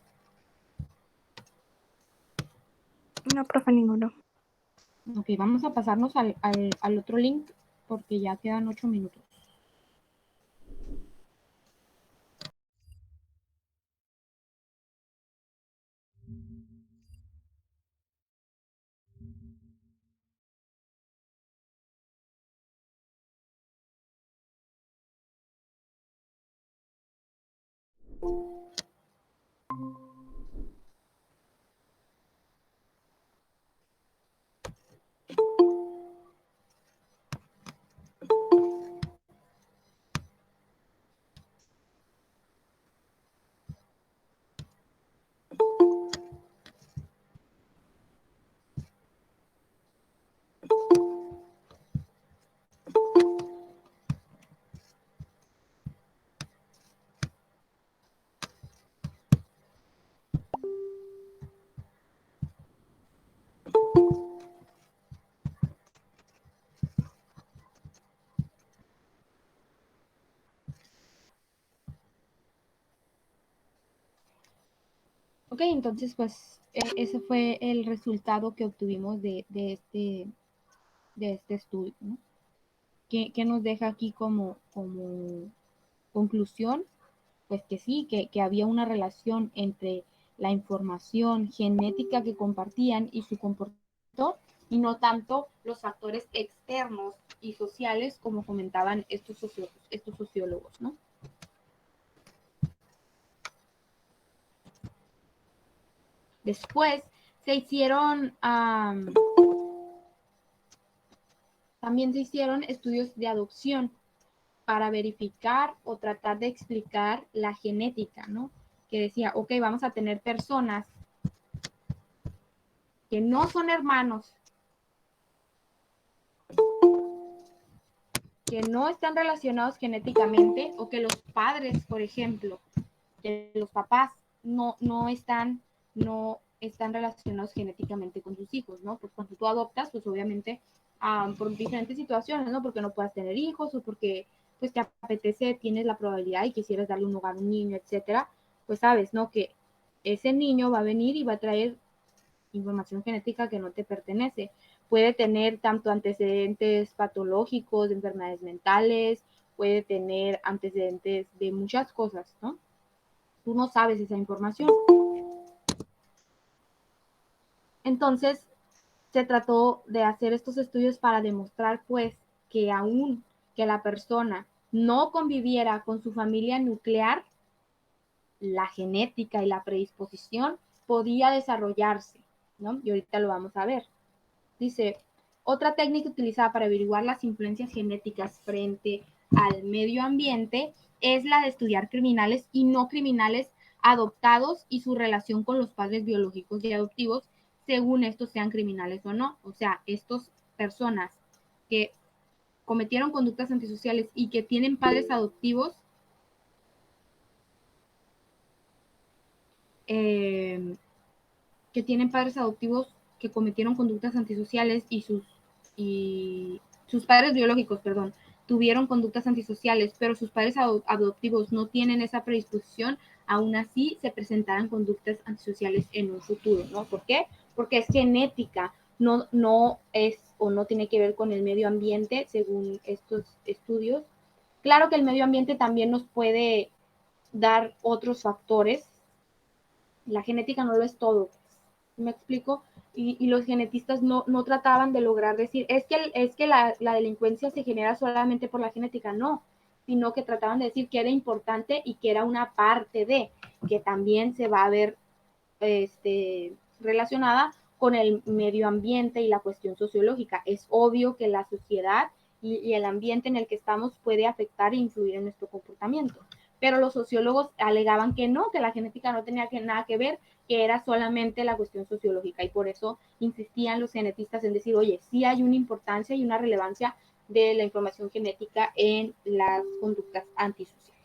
No, profe, ninguno. Ok, vamos a pasarnos al otro link porque ya quedan 8 minutos. Ok, entonces pues ese fue el resultado que obtuvimos de este estudio, ¿no? ¿Qué nos deja aquí como conclusión? Pues que sí, que había una relación entre la información genética que compartían y su comportamiento, y no tanto los factores externos y sociales como comentaban estos sociólogos, ¿no? Después también se hicieron estudios de adopción para verificar o tratar de explicar la genética, ¿no? Que decía, ok, vamos a tener personas que no son hermanos, que no están relacionados genéticamente, o que los padres, por ejemplo, que los papás no están relacionados genéticamente con sus hijos, ¿no? Pues cuando tú adoptas, pues obviamente por diferentes situaciones, ¿no? Porque no puedas tener hijos o porque pues te apetece, tienes la probabilidad y quisieras darle un hogar a un niño, etcétera, pues sabes, ¿no? Que ese niño va a venir y va a traer información genética que no te pertenece. Puede tener tanto antecedentes patológicos, de enfermedades mentales, puede tener antecedentes de muchas cosas, ¿no? Tú no sabes esa información. Entonces, se trató de hacer estos estudios para demostrar, pues, que aún que la persona no conviviera con su familia nuclear, la genética y la predisposición podía desarrollarse, ¿no? Y ahorita lo vamos a ver. Dice, otra técnica utilizada para averiguar las influencias genéticas frente al medio ambiente es la de estudiar criminales y no criminales adoptados y su relación con los padres biológicos y adoptivos, según estos sean criminales o no. O sea, estas personas que cometieron conductas antisociales y que tienen padres adoptivos, que cometieron conductas antisociales y sus padres biológicos, perdón, tuvieron conductas antisociales, pero sus padres adoptivos no tienen esa predisposición, aún así se presentarán conductas antisociales en un futuro, ¿no? ¿Por qué? Porque es genética, no es o no tiene que ver con el medio ambiente, según estos estudios. Claro que el medio ambiente también nos puede dar otros factores. La genética no lo es todo, ¿me explico? Y los genetistas no trataban de lograr decir, es que la delincuencia se genera solamente por la genética, no, sino que trataban de decir que era importante y que era una parte de, que también se va a ver relacionada con el medio ambiente y la cuestión sociológica. Es obvio que la sociedad y el ambiente en el que estamos puede afectar e influir en nuestro comportamiento. Pero los sociólogos alegaban que no, que la genética no tenía nada que ver, que era solamente la cuestión sociológica, y por eso insistían los genetistas en decir, oye, sí hay una importancia y una relevancia de la información genética en las conductas antisociales.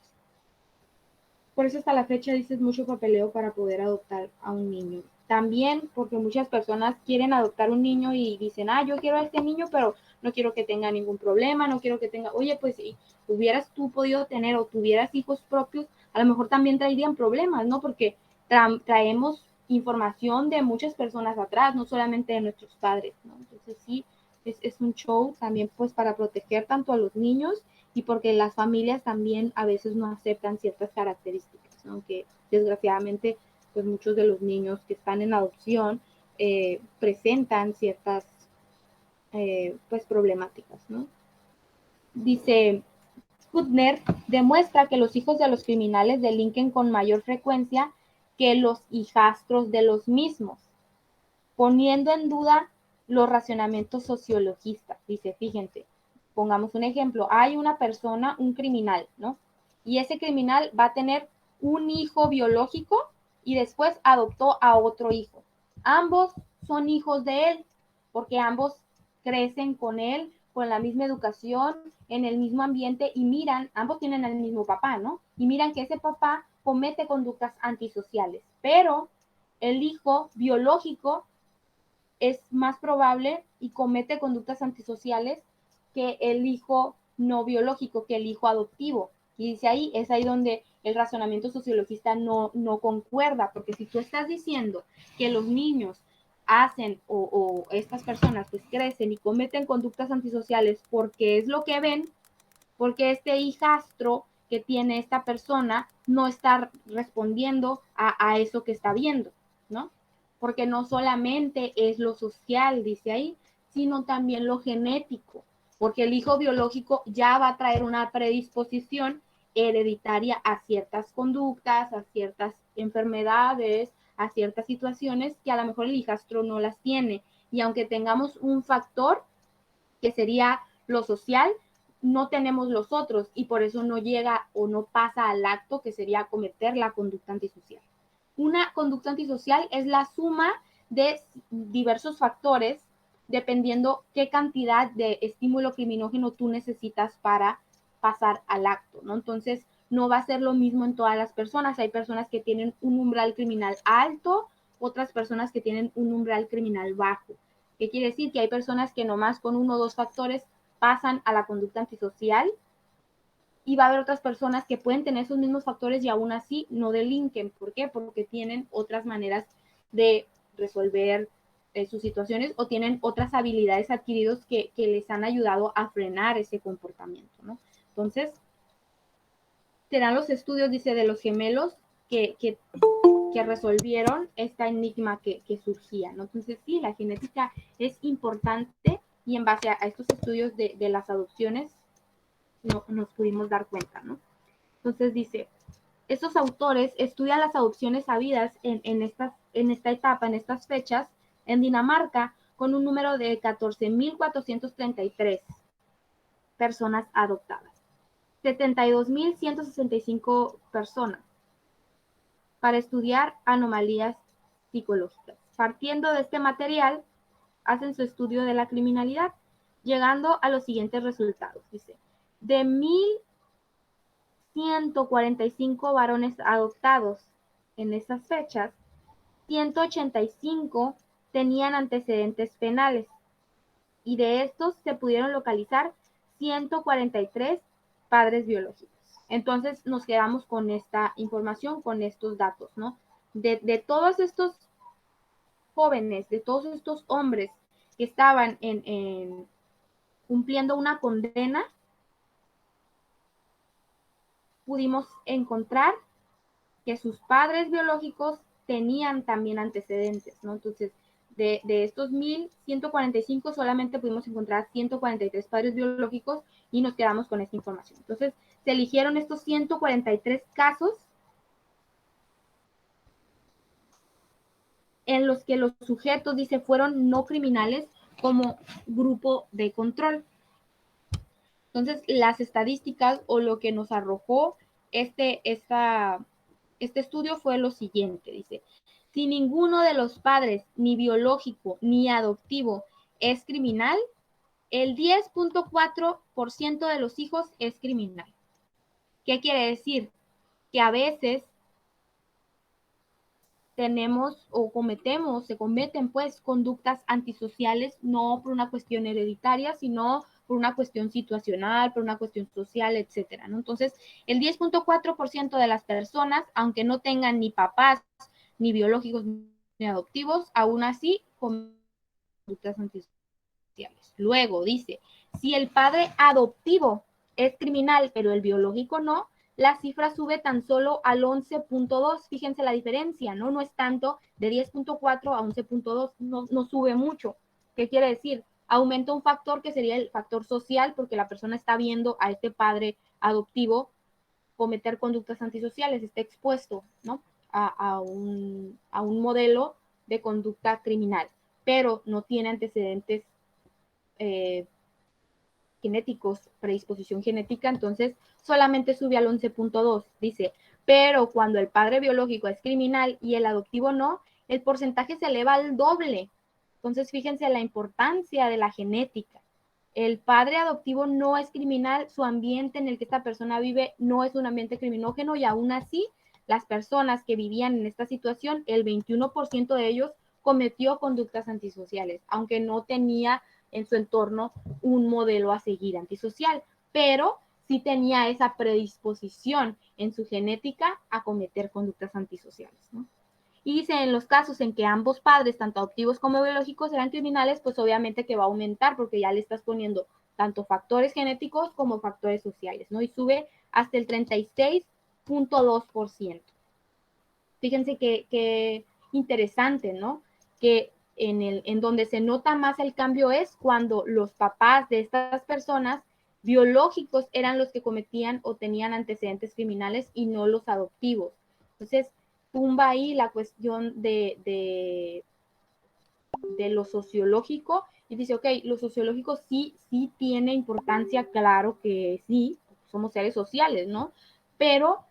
Por eso hasta la fecha dices mucho papeleo para poder adoptar a un niño. También porque muchas personas quieren adoptar un niño y dicen, yo quiero a este niño, pero no quiero que tenga ningún problema, no quiero que tenga, oye, pues si hubieras tú podido tener o tuvieras hijos propios, a lo mejor también traerían problemas, ¿no? Porque traemos información de muchas personas atrás, no solamente de nuestros padres, ¿no? Entonces sí, es un show también pues para proteger tanto a los niños y porque las familias también a veces no aceptan ciertas características, ¿no? Aunque desgraciadamente pues muchos de los niños que están en adopción presentan ciertas pues problemáticas, ¿no? Dice, Kuttner demuestra que los hijos de los criminales delinquen con mayor frecuencia que los hijastros de los mismos, poniendo en duda los razonamientos sociologistas. Dice, fíjense, pongamos un ejemplo, hay una persona, un criminal, ¿no? Y ese criminal va a tener un hijo biológico y después adoptó a otro hijo. Ambos son hijos de él, porque ambos crecen con él, con la misma educación, en el mismo ambiente y miran, ambos tienen el mismo papá, ¿no? Y miran que ese papá comete conductas antisociales, pero el hijo biológico es más probable y comete conductas antisociales que el hijo no biológico, que el hijo adoptivo. Y dice ahí, es ahí donde el razonamiento sociologista no concuerda, porque si tú estás diciendo que los niños hacen o estas personas pues crecen y cometen conductas antisociales porque es lo que ven, porque este hijastro que tiene esta persona no está respondiendo a eso que está viendo, ¿no? Porque no solamente es lo social, dice ahí, sino también lo genético, porque el hijo biológico ya va a traer una predisposición hereditaria a ciertas conductas, a ciertas enfermedades, a ciertas situaciones que a lo mejor el hijastro no las tiene. Y aunque tengamos un factor que sería lo social, no tenemos los otros y por eso no llega o no pasa al acto que sería cometer la conducta antisocial. Una conducta antisocial es la suma de diversos factores dependiendo qué cantidad de estímulo criminógeno tú necesitas para pasar al acto, ¿no? Entonces, no va a ser lo mismo en todas las personas. Hay personas que tienen un umbral criminal alto, otras personas que tienen un umbral criminal bajo. ¿Qué quiere decir? Que hay personas que nomás con 1 o 2 factores pasan a la conducta antisocial y va a haber otras personas que pueden tener esos mismos factores y aún así no delinquen. ¿Por qué? Porque tienen otras maneras de resolver sus situaciones o tienen otras habilidades adquiridas que les han ayudado a frenar ese comportamiento, ¿no? Entonces, serán los estudios, dice, de los gemelos que resolvieron esta enigma que surgía, ¿no? Entonces, sí, la genética es importante y en base a estos estudios de las adopciones nos pudimos dar cuenta, ¿no? Entonces dice, estos autores estudian las adopciones habidas en esta etapa, en estas fechas, en Dinamarca, con un número de 14.433 personas adoptadas, 72.165 personas, para estudiar anomalías psicológicas. Partiendo de este material, hacen su estudio de la criminalidad, llegando a los siguientes resultados. Dice, de 1.145 varones adoptados en estas fechas, 185 tenían antecedentes penales, y de estos se pudieron localizar 143 padres biológicos. Entonces nos quedamos con esta información, con estos datos, ¿no? De todos estos jóvenes, de todos estos hombres que estaban cumpliendo una condena, pudimos encontrar que sus padres biológicos tenían también antecedentes, ¿no? Entonces, de estos 1.145 solamente pudimos encontrar 143 padres biológicos y nos quedamos con esta información. Entonces, se eligieron estos 143 casos en los que los sujetos, dice, fueron no criminales como grupo de control. Entonces, las estadísticas o lo que nos arrojó este estudio fue lo siguiente, dice, si ninguno de los padres, ni biológico ni adoptivo, es criminal, el 10.4% de los hijos es criminal. ¿Qué quiere decir? Que a veces tenemos o se cometen pues conductas antisociales, no por una cuestión hereditaria, sino por una cuestión situacional, por una cuestión social, etcétera, ¿no? Entonces, el 10.4% de las personas, aunque no tengan ni papás, ni biológicos, ni adoptivos, aún así cometen conductas antisociales. Luego dice, si el padre adoptivo es criminal, pero el biológico no, la cifra sube tan solo al 11.2. Fíjense la diferencia, ¿no? No es tanto de 10.4 a 11.2, no sube mucho. ¿Qué quiere decir? Aumenta un factor que sería el factor social, porque la persona está viendo a este padre adoptivo cometer conductas antisociales, está expuesto, ¿no? a un modelo de conducta criminal, pero no tiene antecedentes genéticos, predisposición genética, entonces solamente sube al 11.2, dice, pero cuando el padre biológico es criminal y el adoptivo no, el porcentaje se eleva al doble. Entonces fíjense la importancia de la genética. El padre adoptivo no es criminal, su ambiente en el que esta persona vive no es un ambiente criminógeno, y aún así las personas que vivían en esta situación, el 21% de ellos cometió conductas antisociales, aunque no tenía en su entorno un modelo a seguir antisocial, pero sí tenía esa predisposición en su genética a cometer conductas antisociales, ¿no? Y dice, en los casos en que ambos padres, tanto adoptivos como biológicos, eran criminales, pues obviamente que va a aumentar, porque ya le estás poniendo tanto factores genéticos como factores sociales, ¿no? Y sube hasta el 36.2%. Fíjense que interesante, ¿no? Que en donde se nota más el cambio es cuando los papás de estas personas biológicos eran los que cometían o tenían antecedentes criminales y no los adoptivos. Entonces, tumba ahí la cuestión de lo sociológico y dice, ok, lo sociológico sí tiene importancia, claro que sí, somos seres sociales, ¿no? Pero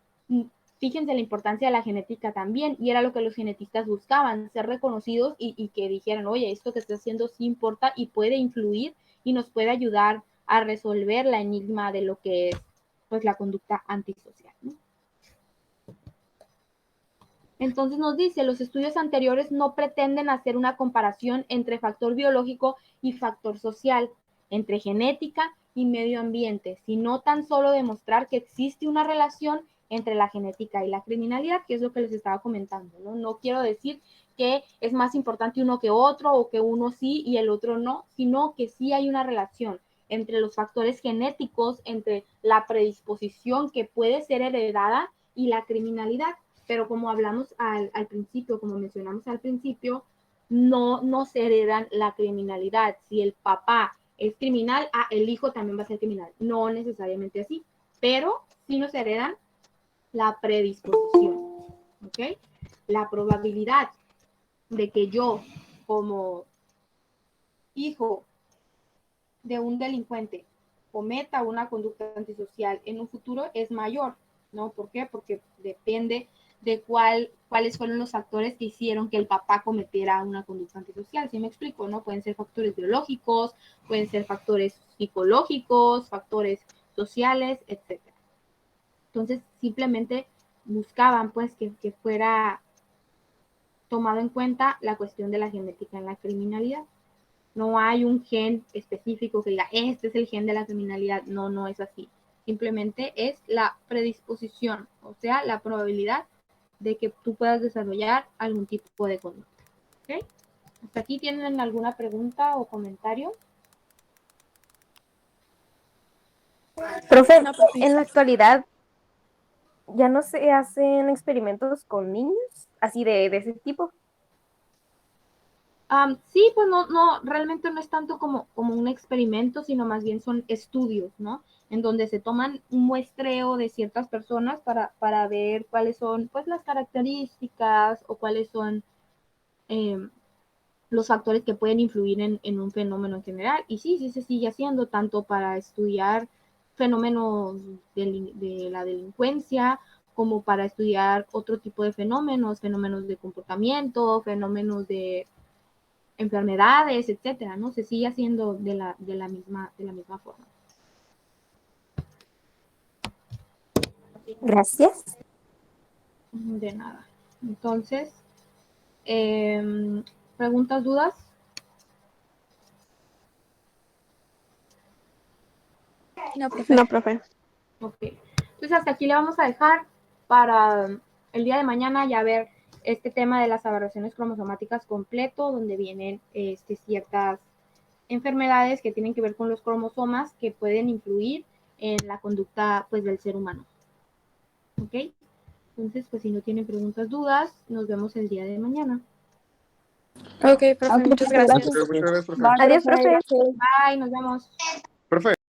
fíjense la importancia de la genética también, y era lo que los genetistas buscaban, ser reconocidos y que dijeran, oye, esto que estás haciendo sí importa y puede influir y nos puede ayudar a resolver la enigma de lo que es pues la conducta antisocial, ¿no? Entonces nos dice, los estudios anteriores no pretenden hacer una comparación entre factor biológico y factor social, entre genética y medio ambiente, sino tan solo demostrar que existe una relación entre la genética y la criminalidad, que es lo que les estaba comentando, ¿no? No quiero decir que es más importante uno que otro o que uno sí y el otro no, sino que sí hay una relación entre los factores genéticos, entre la predisposición que puede ser heredada y la criminalidad. Pero como hablamos al principio, como mencionamos al principio, no se heredan la criminalidad. Si el papá es criminal, el hijo también va a ser criminal. No necesariamente así, pero sí nos heredan la predisposición, ¿ok? La probabilidad de que yo, como hijo de un delincuente, cometa una conducta antisocial en un futuro es mayor, ¿no? ¿Por qué? Porque depende de cuáles fueron los factores que hicieron que el papá cometiera una conducta antisocial. ¿Sí me explico, no? Pueden ser factores biológicos, pueden ser factores psicológicos, factores sociales, etc. Entonces, simplemente buscaban, pues, que fuera tomado en cuenta la cuestión de la genética en la criminalidad. No hay un gen específico que diga, este es el gen de la criminalidad. No, no es así. Simplemente es la predisposición, o sea, la probabilidad de que tú puedas desarrollar algún tipo de conducta. ¿Ok? ¿Hasta aquí tienen alguna pregunta o comentario? Profe, en la actualidad ya no se hacen experimentos con niños, así de ese tipo. Sí, pues no, realmente no es tanto como un experimento, sino más bien son estudios, ¿no? En donde se toman un muestreo de ciertas personas para ver cuáles son, pues, las características o cuáles son los factores que pueden influir en un fenómeno en general. Y sí se sigue haciendo tanto para estudiar fenómenos de la delincuencia, como para estudiar otro tipo de fenómenos de comportamiento, fenómenos de enfermedades, etcétera, ¿no? Se sigue haciendo de la misma forma. Gracias. De nada. Entonces, ¿preguntas, dudas? No, profe. No, profe. Ok. Entonces, hasta aquí le vamos a dejar para el día de mañana ya ver este tema de las aberraciones cromosomáticas completo, donde vienen ciertas enfermedades que tienen que ver con los cromosomas que pueden influir en la conducta, pues, del ser humano. ¿Ok? Entonces, pues si no tienen preguntas, dudas, nos vemos el día de mañana. Ok, profe, Ok, muchas profe, gracias. Muchas gracias, profe. Bye, Adiós, profe, profe. gracias. Bye, nos vemos. Profe.